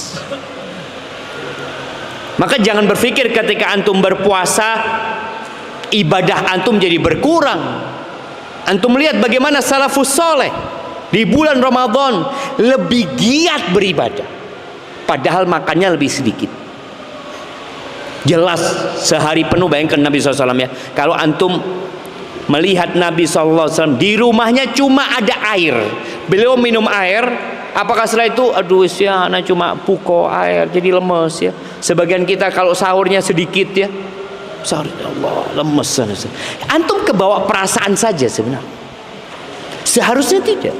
Maka jangan berpikir ketika antum berpuasa ibadah antum jadi berkurang. Antum lihat bagaimana salafus soleh di bulan Ramadan lebih giat beribadah, padahal makannya lebih sedikit. Jelas sehari penuh, bayangkan Nabi SAW ya. Kalau antum melihat Nabi SAW di rumahnya cuma ada air, beliau minum air. Apakah setelah itu aduh ya anak cuma puko air jadi lemes ya? Sebagian kita kalau sahurnya sedikit ya, sahur Allah lemes. Antum kebawa perasaan saja sebenarnya. Seharusnya tidak.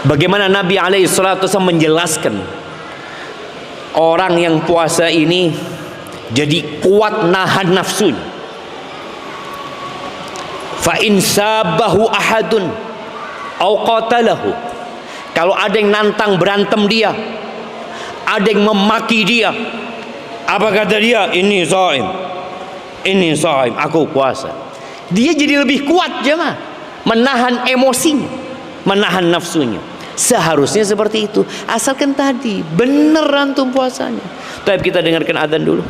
Bagaimana Nabi SAW menjelaskan orang yang puasa ini jadi kuat nahan nafsunya. Fa in sabahu ahadun au qatalahu, kalau ada yang nantang berantem dia, ada yang memaki dia, apa kata dia? Ini shaim, aku puasa. Dia jadi lebih kuat jemaah, menahan emosinya, menahan nafsunya. Seharusnya seperti itu, asalkan tadi bener antum puasanya. Tapi kita dengarkan adzan dulu.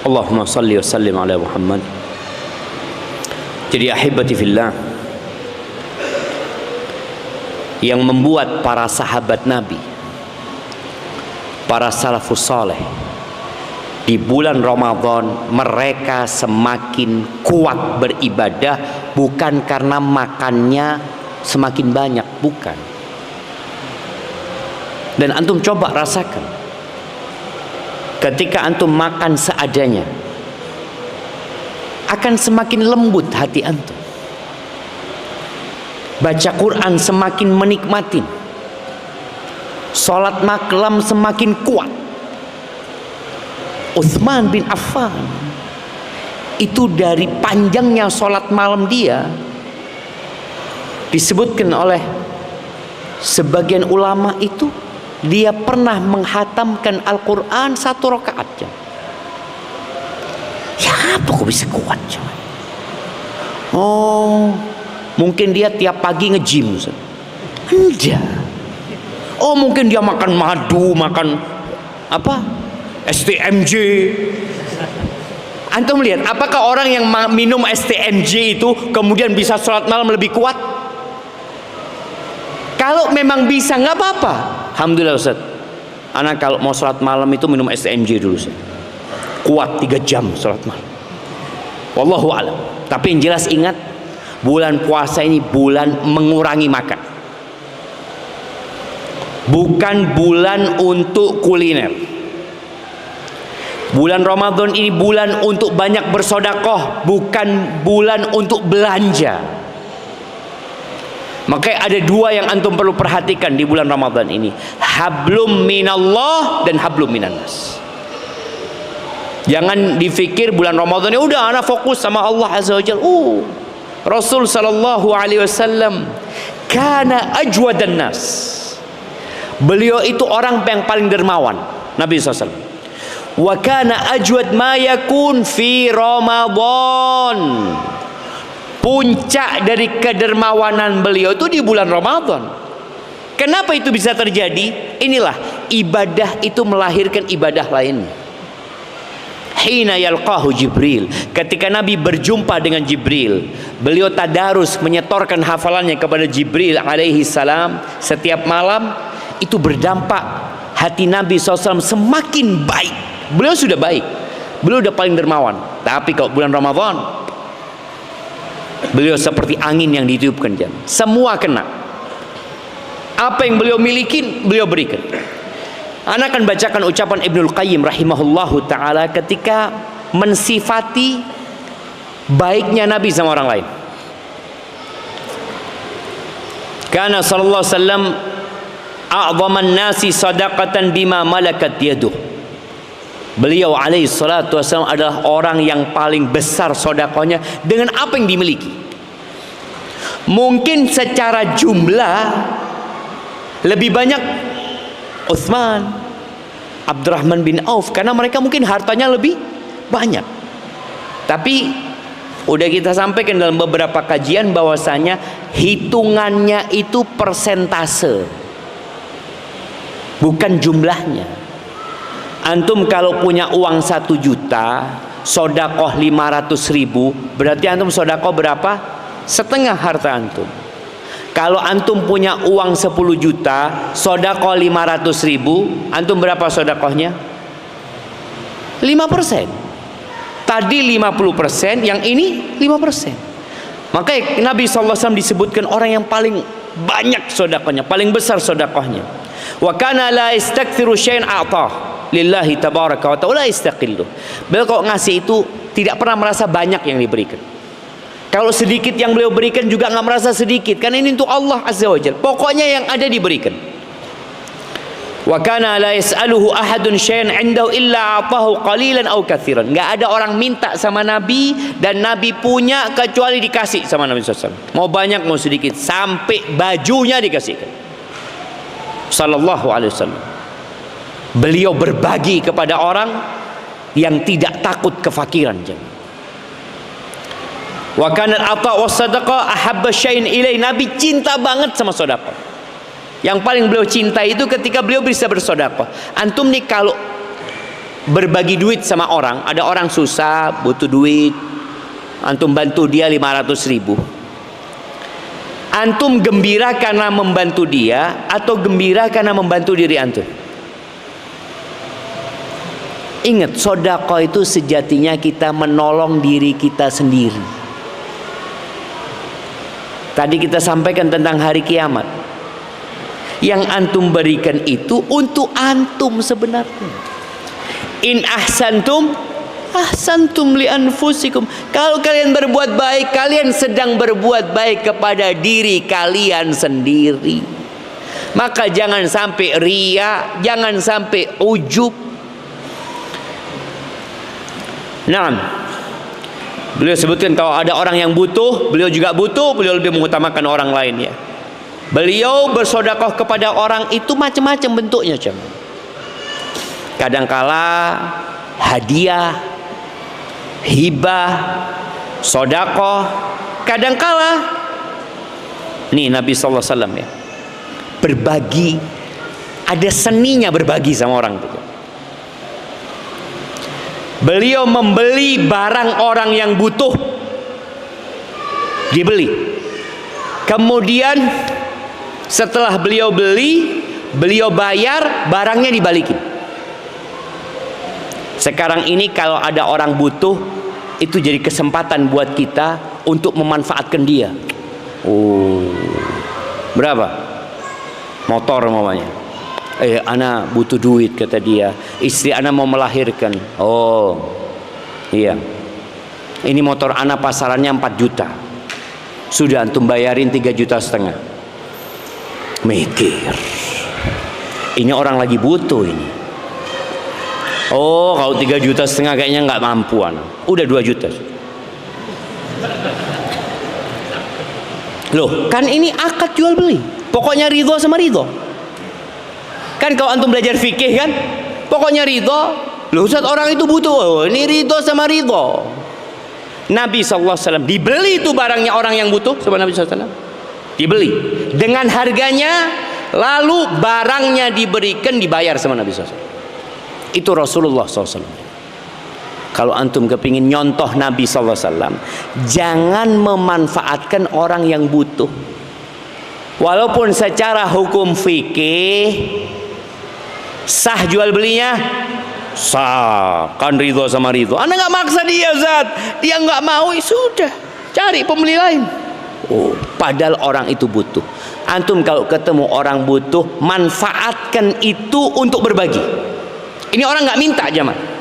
Allahumma salli wa sallim ala Muhammad. Jadi ahibati fillah, yang membuat para sahabat Nabi, para salafus saleh, di bulan Ramadan mereka semakin kuat beribadah bukan karena makannya semakin banyak, bukan. Dan antum coba rasakan, ketika antum makan seadanya, akan semakin lembut hati antum. Baca Quran semakin menikmatin, sholat malam semakin kuat. Utsman bin Affan itu dari panjangnya sholat malam dia, disebutkan oleh sebagian ulama itu dia pernah menghatamkan Al-Quran 1 rakaat. Ya apa kok bisa kuat coy? Oh, mungkin dia tiap pagi nge-gym. Enggak. Oh, mungkin dia makan madu, makan apa? STMJ. Antum lihat, apakah orang yang minum STMJ itu kemudian bisa sholat malam lebih kuat? Kalau memang bisa, nggak apa-apa. Alhamdulillah Ustaz. Anak kalau mau sholat malam itu minum SMJ dulu. Kuat 3 jam sholat malam. Wallahu a'lam. Tapi yang jelas ingat, bulan puasa ini bulan mengurangi makan. Bukan bulan untuk kuliner. Bulan Ramadan ini bulan untuk banyak bersedekah, bukan bulan untuk belanja. Makanya ada 2 yang antum perlu perhatikan di bulan Ramadan ini. Hablum minallah dan hablum minannas. Jangan dipikir bulan Ramadan ini udah anak fokus sama Allah Azza wa Jalla. Rasul sallallahu alaihi wasallam kana ajwadan nas. Beliau itu orang yang paling dermawan, Nabi SAW. Wa kana ajwad ma yakun fi Ramadan. Puncak dari kedermawanan beliau itu di bulan Ramadan. Kenapa itu bisa terjadi? Inilah, ibadah itu melahirkan ibadah lain. Hina yalqahu Jibril, ketika Nabi berjumpa dengan Jibril, beliau tadarus menyetorkan hafalannya kepada Jibril alaihi salam setiap malam. Itu berdampak hati Nabi SAW semakin baik. Beliau sudah baik, beliau sudah paling dermawan. Tapi kalau bulan Ramadan, beliau seperti angin yang ditiupkan jam. Semua kena. Apa yang beliau miliki, beliau berikan. Ana akan bacakan ucapan Ibnul Qayyim rahimahullahu ta'ala ketika mensifati baiknya Nabi sama orang lain. Kana sallallahu alaihi wasallam a'zaman nasi sadaqatan bima malakat yaduh. Beliau alaihi salatu wasallam adalah orang yang paling besar sedekahnya dengan apa yang dimiliki. Mungkin secara jumlah lebih banyak Utsman, Abdurrahman bin Auf, karena mereka mungkin hartanya lebih banyak. Tapi udah kita sampaikan dalam beberapa kajian bahwasanya hitungannya itu persentase, bukan jumlahnya. Antum kalau punya uang 1 juta, sedekah 500.000, berarti antum sedekah berapa? Setengah harta antum. Kalau antum punya uang 10 juta, sedekah 500.000, antum berapa sedekahnya? 5%. Tadi 50%, yang ini 5%. Makanya Nabi SAW disebutkan orang yang paling banyak sedekahnya, paling besar sedekahnya. Wa kana la yastakthiru syai'an a'tah lillahi tabaraka wa ta'ala istaqillu. Beliau kalau ngasih itu tidak pernah merasa banyak yang diberikan. Kalau sedikit yang beliau berikan juga nggak merasa sedikit, karena ini untuk Allah Azza wa Jalla. Pokoknya yang ada diberikan. Wa kana la yas'aluhu ahadun syai'an 'indahu illa a'tahu qalilan aw katsiran. Nggak ada orang minta sama Nabi dan Nabi punya kecuali dikasih sama Nabi SAW. Mau banyak mau sedikit, sampai bajunya dikasihkan. Sallallahu alaihi wasallam. Beliau berbagi kepada orang yang tidak takut kefakiran. Wa kana al-'ata' was-sadaqah ahabba syai'in ilai. Nabi cinta banget sama sedekah. Yang paling beliau cinta itu ketika beliau bisa bersedekah. Antum nih kalau berbagi duit sama orang, ada orang susah, butuh duit, antum bantu dia 500.000. Antum gembira karena membantu dia atau gembira karena membantu diri antum? Ingat, sedekah itu sejatinya kita menolong diri kita sendiri. Tadi kita sampaikan tentang hari kiamat. Yang antum berikan itu untuk antum sebenarnya. In ahsantum ahsantum li anfusikum. Kalau kalian berbuat baik, kalian sedang berbuat baik kepada diri kalian sendiri. Maka jangan sampai riya, jangan sampai ujub. Nah, beliau sebutkan kalau ada orang yang butuh, beliau juga butuh, beliau lebih mengutamakan orang lain ya. Beliau bersedekah kepada orang itu macam-macam bentuknya, kadangkala hadiah, hibah, sedekah, kadangkala nih Nabi sallallahu alaihi wasallam ya, berbagi, ada seninya berbagi sama orang itu. Beliau membeli barang orang yang butuh, dibeli. Kemudian setelah beliau beli, beliau bayar, barangnya dibalikin. Sekarang ini kalau ada orang butuh, itu jadi kesempatan buat kita untuk memanfaatkan dia. Oh, berapa? Motor mamanya. Ana butuh duit, kata dia. Istri ana mau melahirkan. Oh, iya. Ini motor ana pasarannya 4 juta. Sudah antum bayarin 3,5 juta. Mikir. Ini orang lagi butuh ini. Oh, kalau 3,5 juta kayaknya nggak mampu ana. Udah 2 juta. Loh, kan ini akad jual beli. Pokoknya ridho sama ridho. Kan kalau antum belajar fikih kan, pokoknya ridho. Loh Ustaz, orang itu butuh. Oh, ini ridho sama ridho. Nabi SAW dibeli itu barangnya orang yang butuh sama Nabi SAW. Dibeli dengan harganya, lalu barangnya diberikan, dibayar sama Nabi SAW. Itu Rasulullah SAW. Kalau antum kepingin nyontoh Nabi SAW, jangan memanfaatkan orang yang butuh. Walaupun secara hukum fikih sah jual belinya, sah, kan ridho sama ridho. Anda nggak maksa dia, Zat. Dia nggak mau, sudah cari pembeli lain. Oh, padahal orang itu butuh. Antum kalau ketemu orang butuh, manfaatkan itu untuk berbagi. Ini orang nggak minta, jemaah.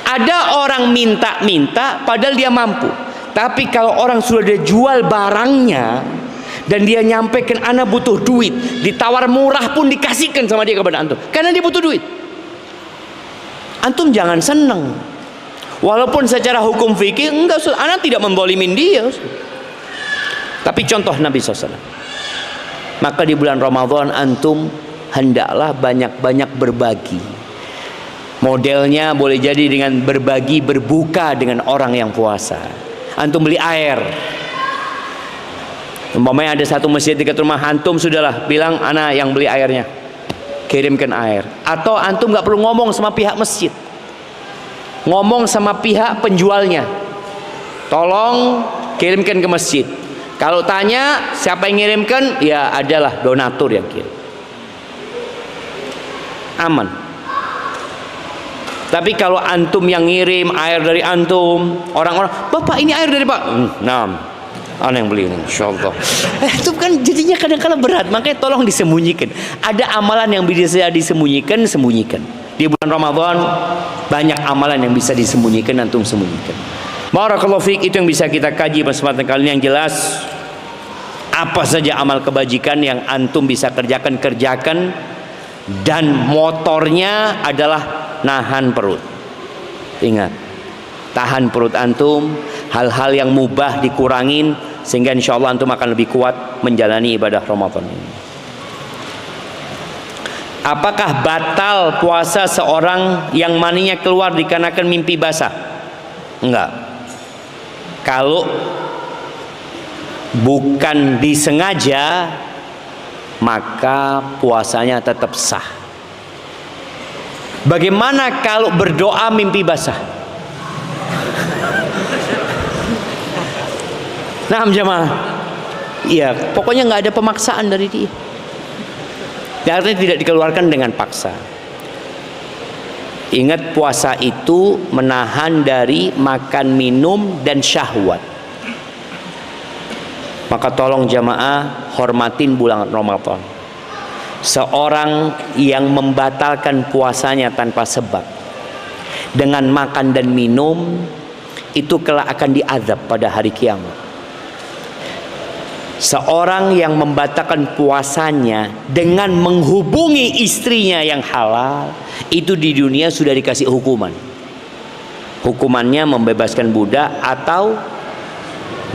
Ada orang minta-minta padahal dia mampu. Tapi kalau orang sudah dia jual barangnya dan dia nyampaikan, ana butuh duit, ditawar murah pun dikasihkan sama dia kepada antum, karena dia butuh duit. Antum jangan senang. Walaupun secara hukum fikih enggak, ana tidak menzalimin dia. Tapi contoh Nabi SAW. Maka di bulan Ramadan antum hendaklah banyak-banyak berbagi. Modelnya boleh jadi dengan berbagi, berbuka dengan orang yang puasa. Antum beli air. Umpamanya ada satu masjid dekat rumah antum, sudahlah bilang ana yang beli airnya, kirimkan air. Atau antum nggak perlu ngomong sama pihak masjid, ngomong sama pihak penjualnya, tolong kirimkan ke masjid. Kalau tanya siapa yang ngirimkan, ya adalah donatur yang kirim. Aman. Tapi kalau antum yang ngirim air dari antum, orang-orang, Bapak ini air dari Pak, ana yang beli ini, insyaallah. Itu kan jadinya kadang-kadang berat. Makanya tolong disembunyikan. Ada amalan yang bisa disembunyikan, sembunyikan. Di bulan Ramadan banyak amalan yang bisa disembunyikan, antum sembunyikan. Barakallahu fiik. Itu yang bisa kita kaji pada kesempatan kali ini. Yang jelas, apa saja amal kebajikan yang antum bisa kerjakan, dan motornya adalah nahan perut. Ingat, tahan perut antum, hal-hal yang mubah dikurangin, sehingga insya Allah antum akan lebih kuat menjalani ibadah Ramadan ini. Apakah batal puasa seorang yang maninya keluar dikarenakan mimpi basah? Enggak. Kalau bukan disengaja, maka puasanya tetap sah. Bagaimana kalau berdoa mimpi basah? Nah, jemaah, iya, pokoknya nggak ada pemaksaan dari dia. Artinya tidak dikeluarkan dengan paksa. Ingat, puasa itu menahan dari makan, minum, dan syahwat. Maka tolong jamaah, hormatin bulan Ramadan. Seorang yang membatalkan puasanya tanpa sebab dengan makan dan minum, itu kelak akan diazab pada hari kiamat. Seorang yang membatalkan puasanya dengan menghubungi istrinya yang halal, itu di dunia sudah dikasih hukuman. Hukumannya membebaskan budak atau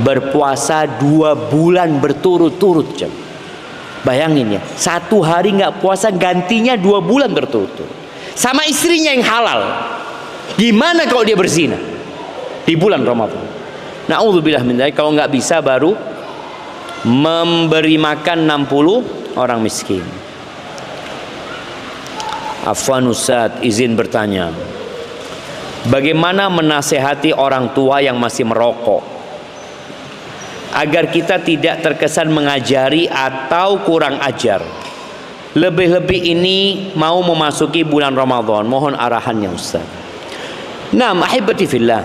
berpuasa 2 bulan berturut-turut. Bayangin ya, 1 hari nggak puasa, gantinya 2 bulan berturut-turut. Sama istrinya yang halal. Gimana kalau dia berzina di bulan Ramadan? Na'udzubillah min dzalik. Kalau nggak bisa, baru memberi makan 60 orang miskin. Afwan Ustaz, izin bertanya, bagaimana menasehati orang tua yang masih merokok agar kita tidak terkesan mengajari atau kurang ajar? Lebih-lebih ini mau memasuki bulan Ramadan, mohon arahannya Ustaz. Nah, ahibati fillah,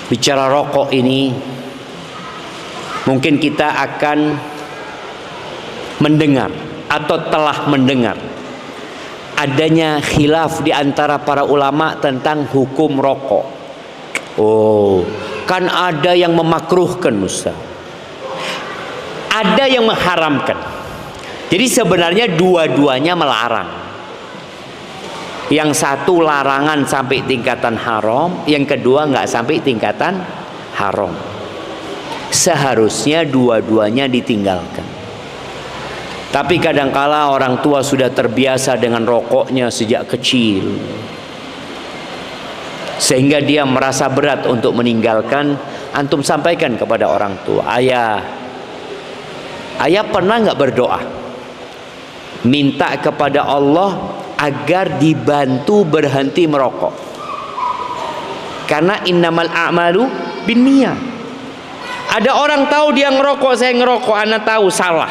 bicara rokok ini mungkin kita akan mendengar atau telah mendengar adanya khilaf di antara para ulama tentang hukum rokok. Oh, kan ada yang memakruhkan Ustaz, ada yang mengharamkan. Jadi sebenarnya dua-duanya melarang. Yang satu larangan sampai tingkatan haram, yang kedua nggak sampai tingkatan haram. Seharusnya dua-duanya ditinggalkan. Tapi kadangkala orang tua sudah terbiasa dengan rokoknya sejak kecil, sehingga dia merasa berat untuk meninggalkan. Antum sampaikan kepada orang tua, ayah pernah nggak berdoa minta kepada Allah agar dibantu berhenti merokok? Karena innamal a'malu binniyat. Ada orang tahu dia ngerokok, saya ngerokok, anak tahu salah,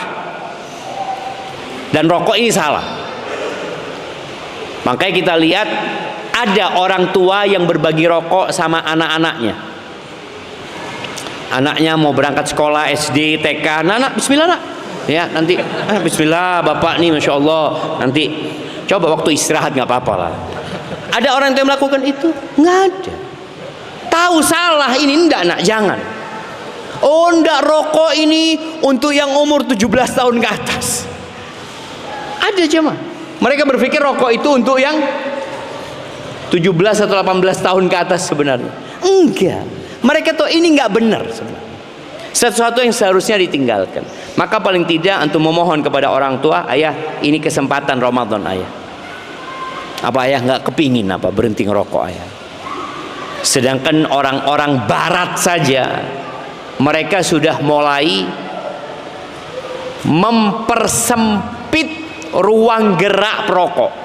dan rokok ini salah. Makanya kita lihat ada orang tua yang berbagi rokok sama anak-anaknya. Anaknya mau berangkat sekolah SD, TK, anak bismillah nak, ya nanti bismillah bapak nih masya Allah, nanti coba waktu istirahat nggak apa-apa lah. Ada orang yang melakukan itu? Nggak ada. Tahu salah ini, enggak nak, jangan. Oh enggak, rokok ini untuk yang umur 17 tahun ke atas. Ada jemaah, mereka berpikir rokok itu untuk yang 17 atau 18 tahun ke atas. Sebenarnya enggak. Mereka tahu ini enggak benar sebenarnya. Sesuatu yang seharusnya ditinggalkan. Maka paling tidak antum memohon kepada orang tua, ayah ini kesempatan Ramadan ayah. Apa ayah nggak kepingin apa berhenti ngerokok ayah? Sedangkan orang-orang barat saja mereka sudah mulai mempersempit ruang gerak perokok.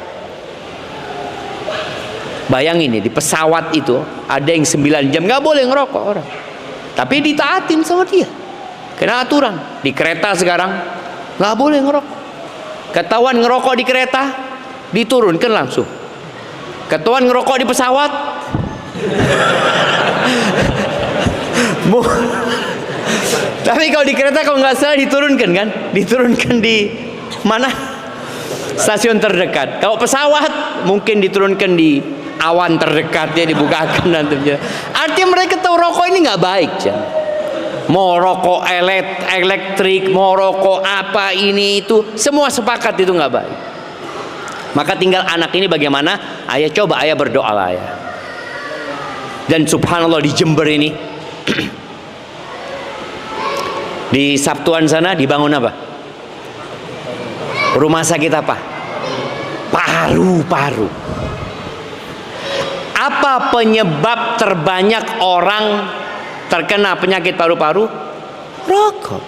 Bayangin nih, di pesawat itu ada yang 9 jam nggak boleh ngerokok orang, tapi ditaatin sama dia, kena aturan. Di kereta sekarang nggak boleh ngerokok. Ketahuan ngerokok di kereta, diturunkan langsung. Ketahuan ngerokok di pesawat, tapi kalau di kereta kalau nggak salah diturunkan kan, diturunkan di mana? Stasiun terdekat. Kalau pesawat mungkin diturunkan di awan terdekat, ya dibukakan nanti. Artinya mereka tahu rokok ini nggak baik. Mau rokok elektrik, mau rokok apa ini itu, semua sepakat itu nggak baik. Maka tinggal anak ini bagaimana? Ayah coba ayah berdoa lah ayah. Dan subhanallah di Jember ini di Sabtuan sana dibangun apa? Rumah sakit apa? Paru-paru. Apa penyebab terbanyak orang terkena penyakit paru-paru? Rokok.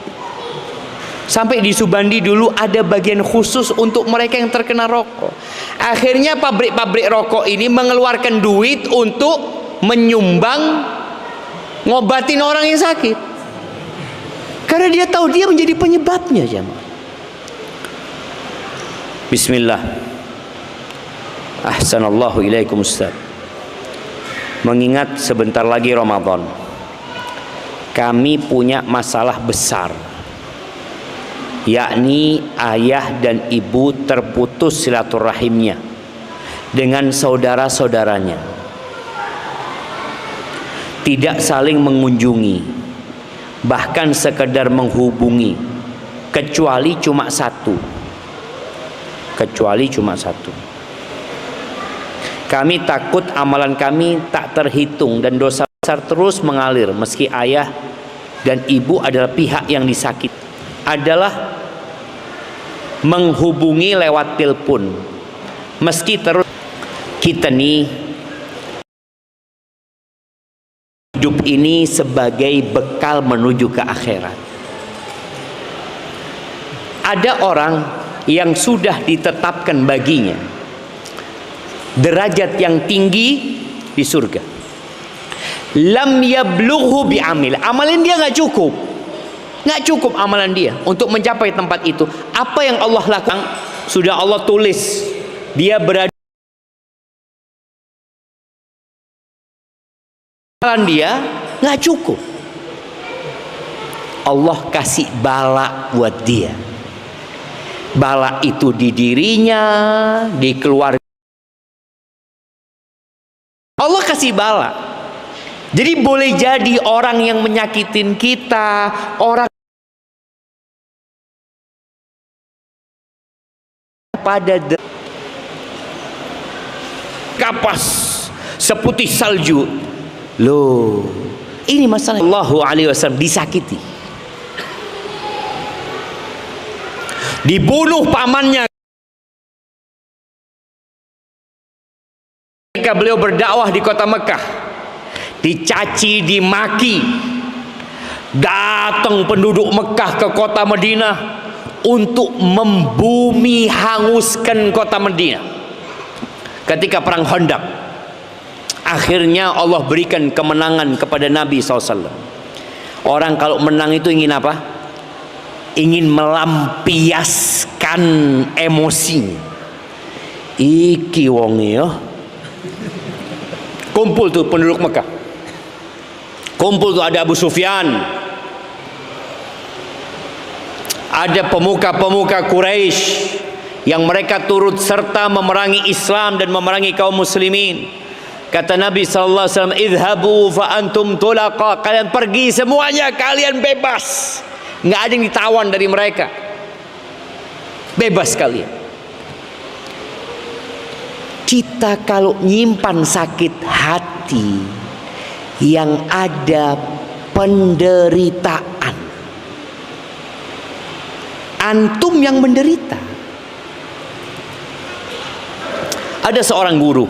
Sampai di Subandi dulu ada bagian khusus untuk mereka yang terkena rokok. Akhirnya pabrik-pabrik rokok ini mengeluarkan duit untuk menyumbang ngobatin orang yang sakit. Karena dia tahu dia menjadi penyebabnya, jemaah. Bismillah. Ahsanallahu ilaikum Ustaz. Mengingat sebentar lagi Ramadan, kami punya masalah besar, yakni ayah dan ibu terputus silaturahimnya dengan saudara-saudaranya, tidak saling mengunjungi, bahkan sekedar menghubungi, kecuali cuma satu. Kami takut amalan kami tak terhitung dan dosa besar terus mengalir meski ayah dan ibu adalah pihak yang disakiti. Adalah menghubungi lewat telepon meski terus. Kita nih hidup ini sebagai bekal menuju ke akhirat. Ada orang yang sudah ditetapkan baginya derajat yang tinggi di surga. Lam yablughu bi'amil, amalin dia nggak cukup. Nggak cukup amalan dia untuk mencapai tempat itu. Apa yang Allah lakukan sudah Allah tulis. Dia berada, amalan dia nggak cukup. Allah kasih bala buat dia. Bala itu di dirinya, di keluarga. Allah kasih bala. Jadi boleh jadi orang yang menyakitin kita, orang pada kapas seputih salju. Loh, ini masalah. Allahu alaihi wasallam disakiti, dibunuh pamannya ketika beliau berdakwah di kota Mekah, dicaci, dimaki. Datang penduduk Mekah ke kota Madinah untuk membumi hanguskan kota Madinah ketika perang Khandaq. Akhirnya Allah berikan kemenangan kepada Nabi SAW. Orang kalau menang itu ingin apa? Ingin melampiaskan emosinya. Iki wong ya. Kumpul tuh penduduk Mekah. Kumpul tuh, ada Abu Sufyan, ada pemuka-pemuka Quraisy yang mereka turut serta memerangi Islam dan memerangi kaum muslimin. Kata Nabi SAW, idhabu fa antum tulaqa, kalian pergi semuanya, kalian bebas. Nggak ada yang ditawan dari mereka, bebas kalian. Kita kalau nyimpan sakit hati yang ada penderitaan, antum yang menderita. Ada seorang guru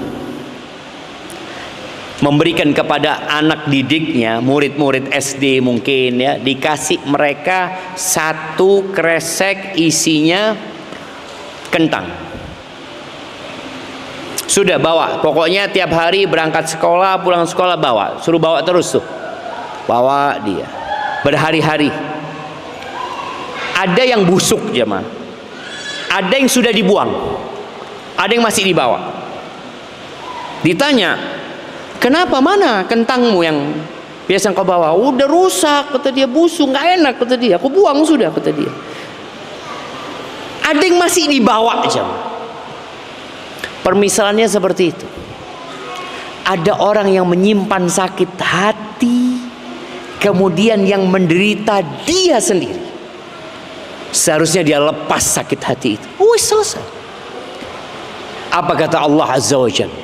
memberikan kepada anak didiknya, murid-murid SD mungkin ya, dikasih mereka satu kresek isinya kentang. Sudah bawa, pokoknya tiap hari berangkat sekolah, pulang sekolah bawa, suruh bawa terus tuh, bawa dia berhari-hari. Ada yang busuk jemaah, ada yang sudah dibuang, ada yang masih dibawa. Ditanya, kenapa, mana kentangmu yang biasa kau bawa? Udah rusak, kata dia, busuk, nggak enak, kata dia, aku buang sudah, kata dia. Ada yang masih dibawa aja. Permisalannya seperti itu. Ada orang yang menyimpan sakit hati, kemudian yang menderita dia sendiri. Seharusnya dia lepas sakit hati itu. Selesai. Apa kata Allah Azza wa Jalla?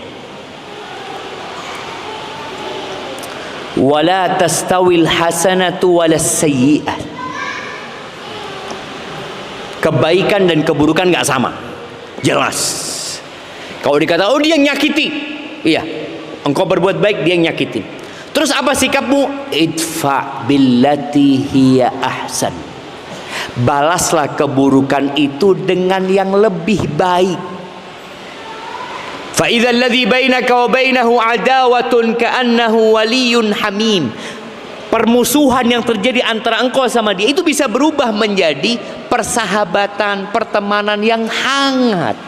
Wala tastawil hasanatu walas sayyi'ah. Kebaikan dan keburukan nggak sama. Jelas. Kalau dikata, oh dia yang nyakiti, iya, engkau berbuat baik, dia yang nyakitin. Terus apa sikapmu? Idfa billati hiya ahsan. Balaslah keburukan itu dengan yang lebih baik. Fa idzal ladzi bainaka wa bainahu adawatun ka'annahu waliyyun hamim. Permusuhan yang terjadi antara engkau sama dia itu bisa berubah menjadi persahabatan, pertemanan yang hangat.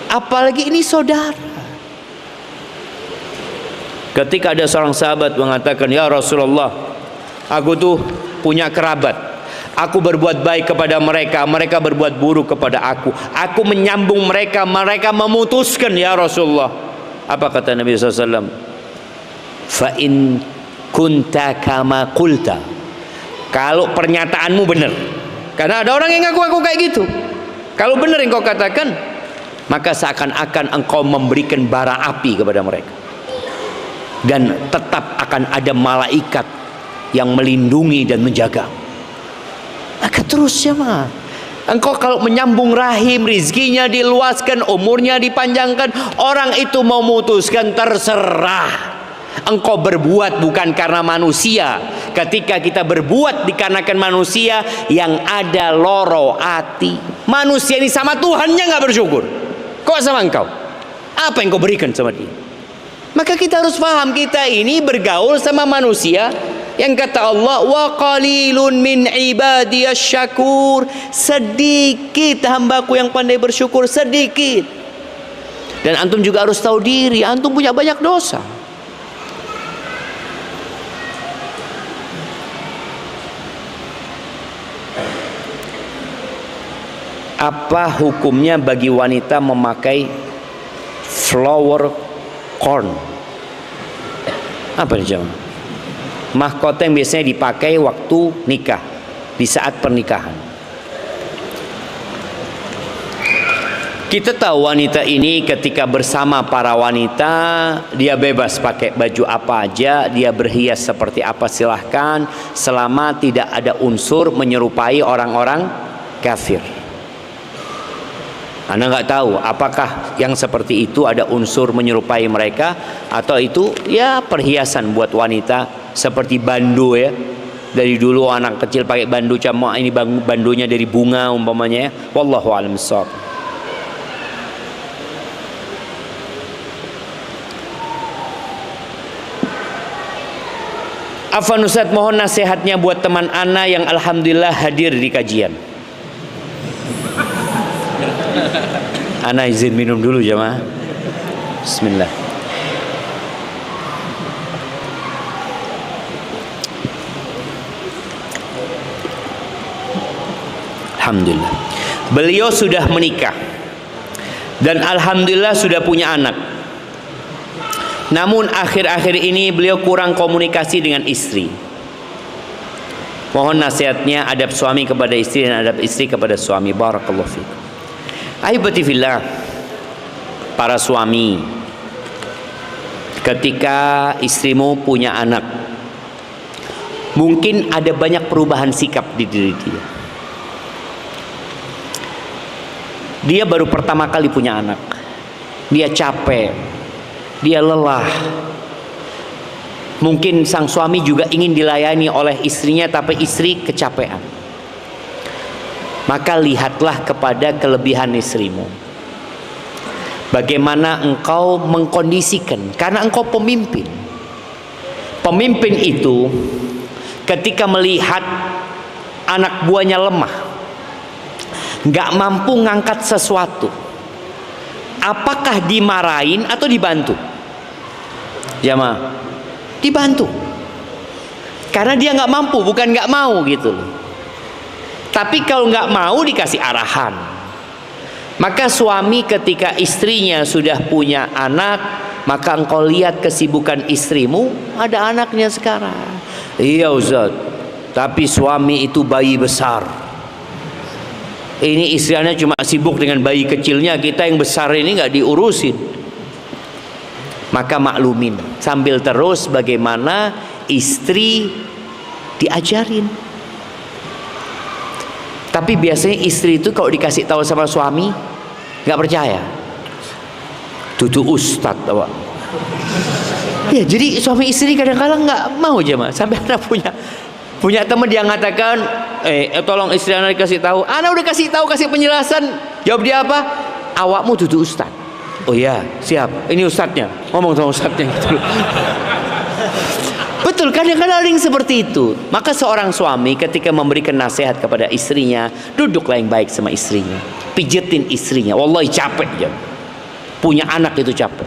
Apalagi ini saudara. Ketika ada seorang sahabat mengatakan, ya Rasulullah, aku tuh punya kerabat, aku berbuat baik kepada mereka, mereka berbuat buruk kepada aku menyambung mereka, mereka memutuskan, ya Rasulullah. Apa kata Nabi SAW? Fa in kunta kama qulta, kalau pernyataanmu benar, karena ada orang yang ngaku kayak gitu, kalau benar yang kau katakan, maka seakan-akan engkau memberikan bara api kepada mereka, dan tetap akan ada malaikat yang melindungi dan menjaga. Maka terus ya mah, engkau kalau menyambung rahim, rizkinya diluaskan, umurnya dipanjangkan, orang itu mau memutuskan, terserah. Engkau berbuat bukan karena manusia. Ketika kita berbuat dikarenakan manusia, yang ada loro hati. Manusia ini sama Tuhannya nggak bersyukur, kok sama engkau? Apa yang kau berikan sama dia? Maka kita harus paham, kita ini bergaul sama manusia Yang kata Allah, wa qalilun min ibadiyas syakur, sedikit hambaku yang pandai bersyukur, sedikit. Dan antum juga harus tahu diri, antum punya banyak dosa. Apa hukumnya bagi wanita memakai flower corn? Apa itu? Mahkota yang biasanya dipakai waktu nikah, di saat pernikahan. Kita tahu wanita ini ketika bersama para wanita, dia bebas pakai baju apa aja, dia berhias seperti apa silahkan, selama tidak ada unsur menyerupai orang-orang kafir. Anda nggak tahu apakah yang seperti itu ada unsur menyerupai mereka, atau itu ya perhiasan buat wanita seperti bandu ya. Dari dulu anak kecil pakai bandu, cuma ini bandunya dari bunga umpamanya ya. Wallahu a'lam bishawab. Afwan Ustaz, mohon nasihatnya buat teman ana yang alhamdulillah hadir di kajian. Ana izin minum dulu jemaah. Bismillah. Alhamdulillah. Beliau sudah menikah dan alhamdulillah sudah punya anak. Namun akhir-akhir ini beliau kurang komunikasi dengan istri. Mohon nasihatnya adab suami kepada istri dan adab istri kepada suami. Barakallahu fiikum. Ahibati fillah, para suami, ketika istrimu punya anak, mungkin ada banyak perubahan sikap di diri dia. Dia baru pertama kali punya anak, dia capek, dia lelah. Mungkin sang suami juga ingin dilayani oleh istrinya, tapi istri kecapean. Maka lihatlah kepada kelebihan istrimu. Bagaimana engkau mengkondisikan, karena engkau pemimpin. Pemimpin itu ketika melihat anak buahnya lemah, nggak mampu ngangkat sesuatu, apakah dimarahin atau dibantu? Jamaah, dibantu. Karena dia nggak mampu, bukan nggak mau gitu loh. Tapi kalau nggak mau dikasih arahan. Maka suami ketika istrinya sudah punya anak, maka engkau lihat kesibukan istrimu, ada anaknya sekarang. Iya Ustaz, tapi suami itu bayi besar. Ini istrinya cuma sibuk dengan bayi kecilnya, kita yang besar ini nggak diurusin. Maka maklumin, sambil terus bagaimana istri diajarin. Tapi biasanya istri itu kalau dikasih tahu sama suami nggak percaya. Tutu ustadz, awak. Ya, jadi suami istri kadang-kadang nggak mau aja mas. Sampai anak punya teman dia mengatakan, tolong istri anak dikasih tahu. Anak udah kasih tahu, kasih penjelasan. Jawab dia apa? Awakmu tutu ustadz. Oh iya, siap. Ini ustadznya. Ngomong sama ustadznya gitu. Betul, kadang-kadang ada yang seperti itu. Maka seorang suami ketika memberikan nasihat kepada istrinya, duduklah yang baik sama istrinya, pijetin istrinya. Wallahi capek ya, punya anak itu capek.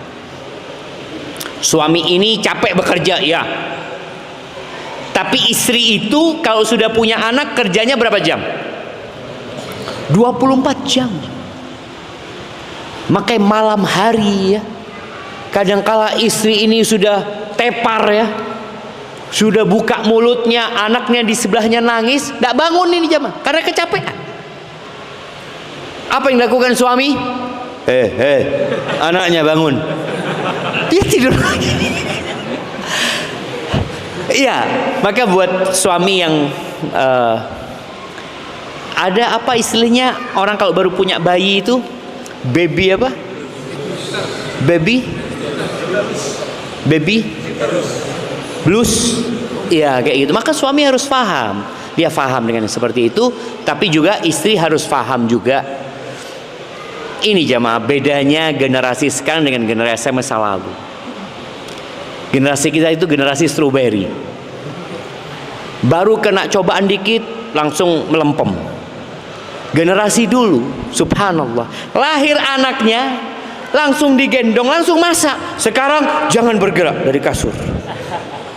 Suami ini capek bekerja ya, tapi istri itu kalau sudah punya anak kerjanya berapa jam? 24 jam. Makanya malam hari ya, kadangkala istri ini sudah tepar ya, sudah buka mulutnya, anaknya di sebelahnya nangis, tidak bangun ini jamaah karena kecapean. Apa yang dilakukan suami? Anaknya bangun, dia tidur lagi. Iya, maka buat suami yang ada apa istilahnya, orang kalau baru punya bayi itu baby apa? Baby blues, ya kayak gitu. Maka suami harus paham, dia paham dengan seperti itu. Tapi juga istri harus paham juga. Ini jamaah bedanya generasi sekarang dengan generasi masa lalu. Generasi kita itu generasi strawberry. Baru kena cobaan dikit langsung melempem. Generasi dulu, subhanallah, lahir anaknya langsung digendong, langsung masak. Sekarang jangan bergerak dari kasur,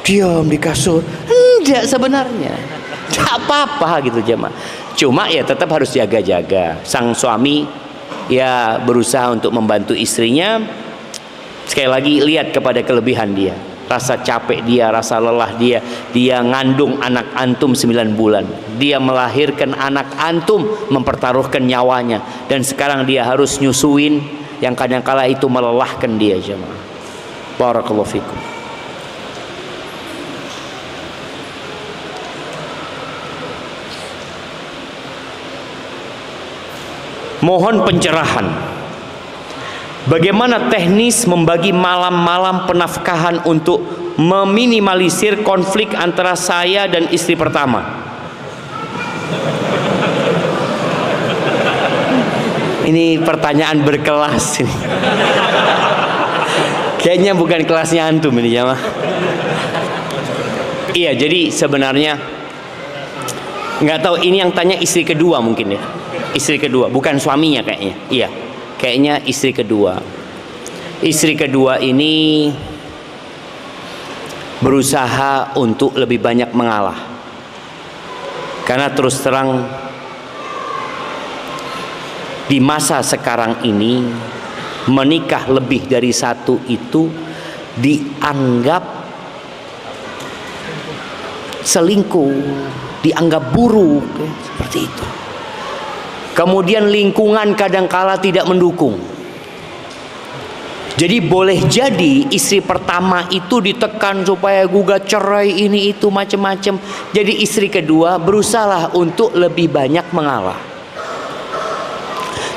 diam di kasur. Enggak, sebenarnya tidak apa-apa gitu jemaah. Cuma ya tetap harus jaga-jaga. Sang suami ya berusaha untuk membantu istrinya. Sekali lagi lihat kepada kelebihan dia, rasa capek dia, rasa lelah dia. Dia ngandung anak antum 9 bulan, dia melahirkan anak antum, mempertaruhkan nyawanya, dan sekarang dia harus nyusuin yang kadang-kala itu melelahkan dia jemaah. Barakallahu fikum. Mohon pencerahan, bagaimana teknis membagi malam-malam penafkahan untuk meminimalisir konflik antara saya dan istri pertama. Ini pertanyaan berkelas ini. Kayaknya bukan kelasnya antum ini ya mah. Iya, jadi sebenarnya nggak tahu, ini yang tanya istri kedua mungkin ya. Istri kedua, bukan suaminya kayaknya. Iya, kayaknya istri kedua. Istri kedua ini berusaha untuk lebih banyak mengalah, karena terus terang di masa sekarang ini menikah lebih dari satu itu dianggap selingkuh, dianggap buruk, seperti itu. Kemudian lingkungan kadangkala tidak mendukung. Jadi boleh jadi istri pertama itu ditekan supaya gugat cerai, ini itu macam-macam. Jadi istri kedua berusaha untuk lebih banyak mengalah.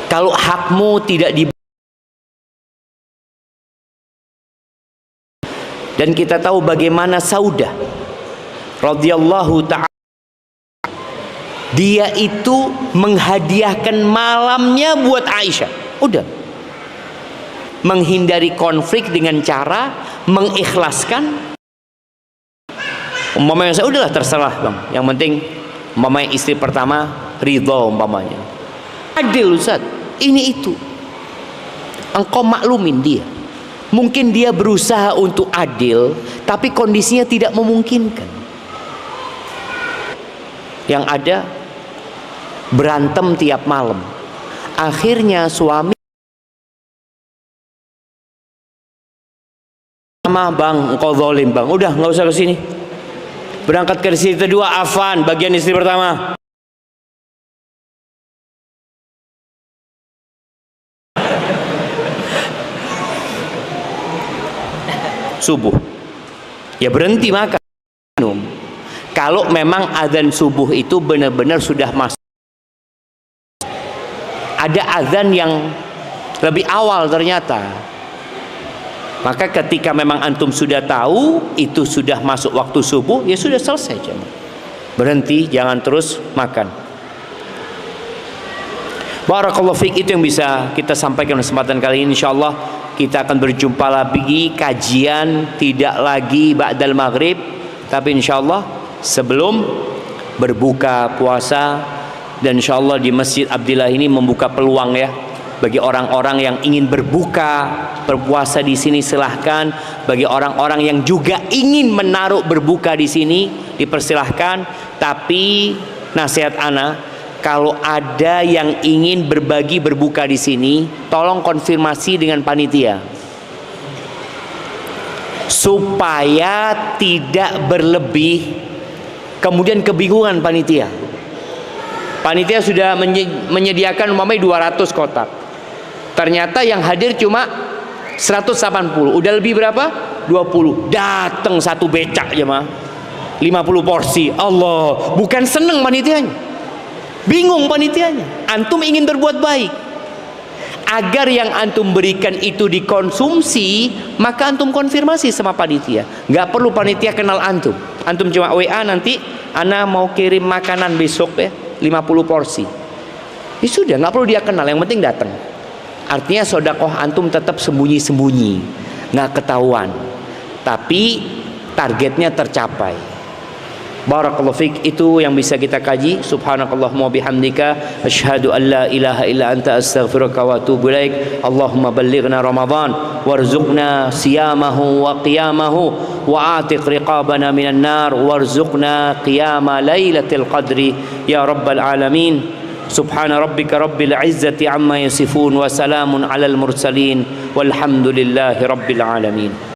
Kalau hakmu tidak di, dan kita tahu bagaimana Saudah radhiyallahu ta'ala, dia itu menghadiahkan malamnya buat Aisyah. Udah, menghindari konflik dengan cara mengikhlaskan. Umpamanya saya udahlah terserah bang, yang penting umpamanya istri pertama ridho, umpamanya adil Ustaz, ini itu engkau maklumin dia. Mungkin dia berusaha untuk adil tapi kondisinya tidak memungkinkan. Yang ada berantem tiap malam. Akhirnya suami, sama bang, engkau zalim bang, udah nggak usah kesini. Berangkat ke istri kedua, afan, bagian istri pertama. Subuh, ya berhenti makan minum. Kalau memang azan subuh itu benar-benar sudah masuk. Ada azan yang lebih awal ternyata, maka ketika memang antum sudah tahu itu sudah masuk waktu subuh, ya sudah selesai, berhenti, jangan terus makan. Barakallahu fiik, itu yang bisa kita sampaikan kesempatan kali ini. Insyaallah kita akan berjumpa lagi, kajian tidak lagi ba'dal maghrib, tapi insyaallah sebelum berbuka puasa. Dan insyaallah di Masjid Abdillah ini membuka peluang ya bagi orang-orang yang ingin berpuasa di sini, silahkan. Bagi orang-orang yang juga ingin menaruh berbuka di sini, dipersilahkan. Tapi nasihat ana, kalau ada yang ingin berbagi berbuka di sini, tolong konfirmasi dengan panitia supaya tidak berlebih, kemudian kebingungan panitia. Panitia sudah menyediakan umpamanya 200 kotak, ternyata yang hadir cuma 180. Udah lebih berapa? 20. Datang satu becak ya mah, 50 porsi. Allah, bukan seneng panitianya, bingung panitianya. Antum ingin berbuat baik, agar yang antum berikan itu dikonsumsi, maka antum konfirmasi sama panitia. Nggak perlu panitia kenal antum. Antum cuma WA, nanti ana mau kirim makanan besok ya, 50 porsi. Ya sudah, nggak perlu dia kenal, yang penting datang. Artinya sodakoh antum tetap sembunyi-sembunyi, nggak ketahuan, tapi targetnya tercapai. Barakallahu fik. Itu yang bisa kita kaji. Subhanakallahumma bihamdika asyhadu an la ilaha illa anta astaghfiruka wa atubu ilaik. Allahumma ballighna Ramadan warzuqna siyamahu wa qiyamahu wa atiq riqabana minan nar warzuqna qiyama lailatul qadri ya rabbal alamin. Subhana rabbika rabbil izzati amma yasifun wa salamun alal mursalin walhamdulillahi rabbil alamin.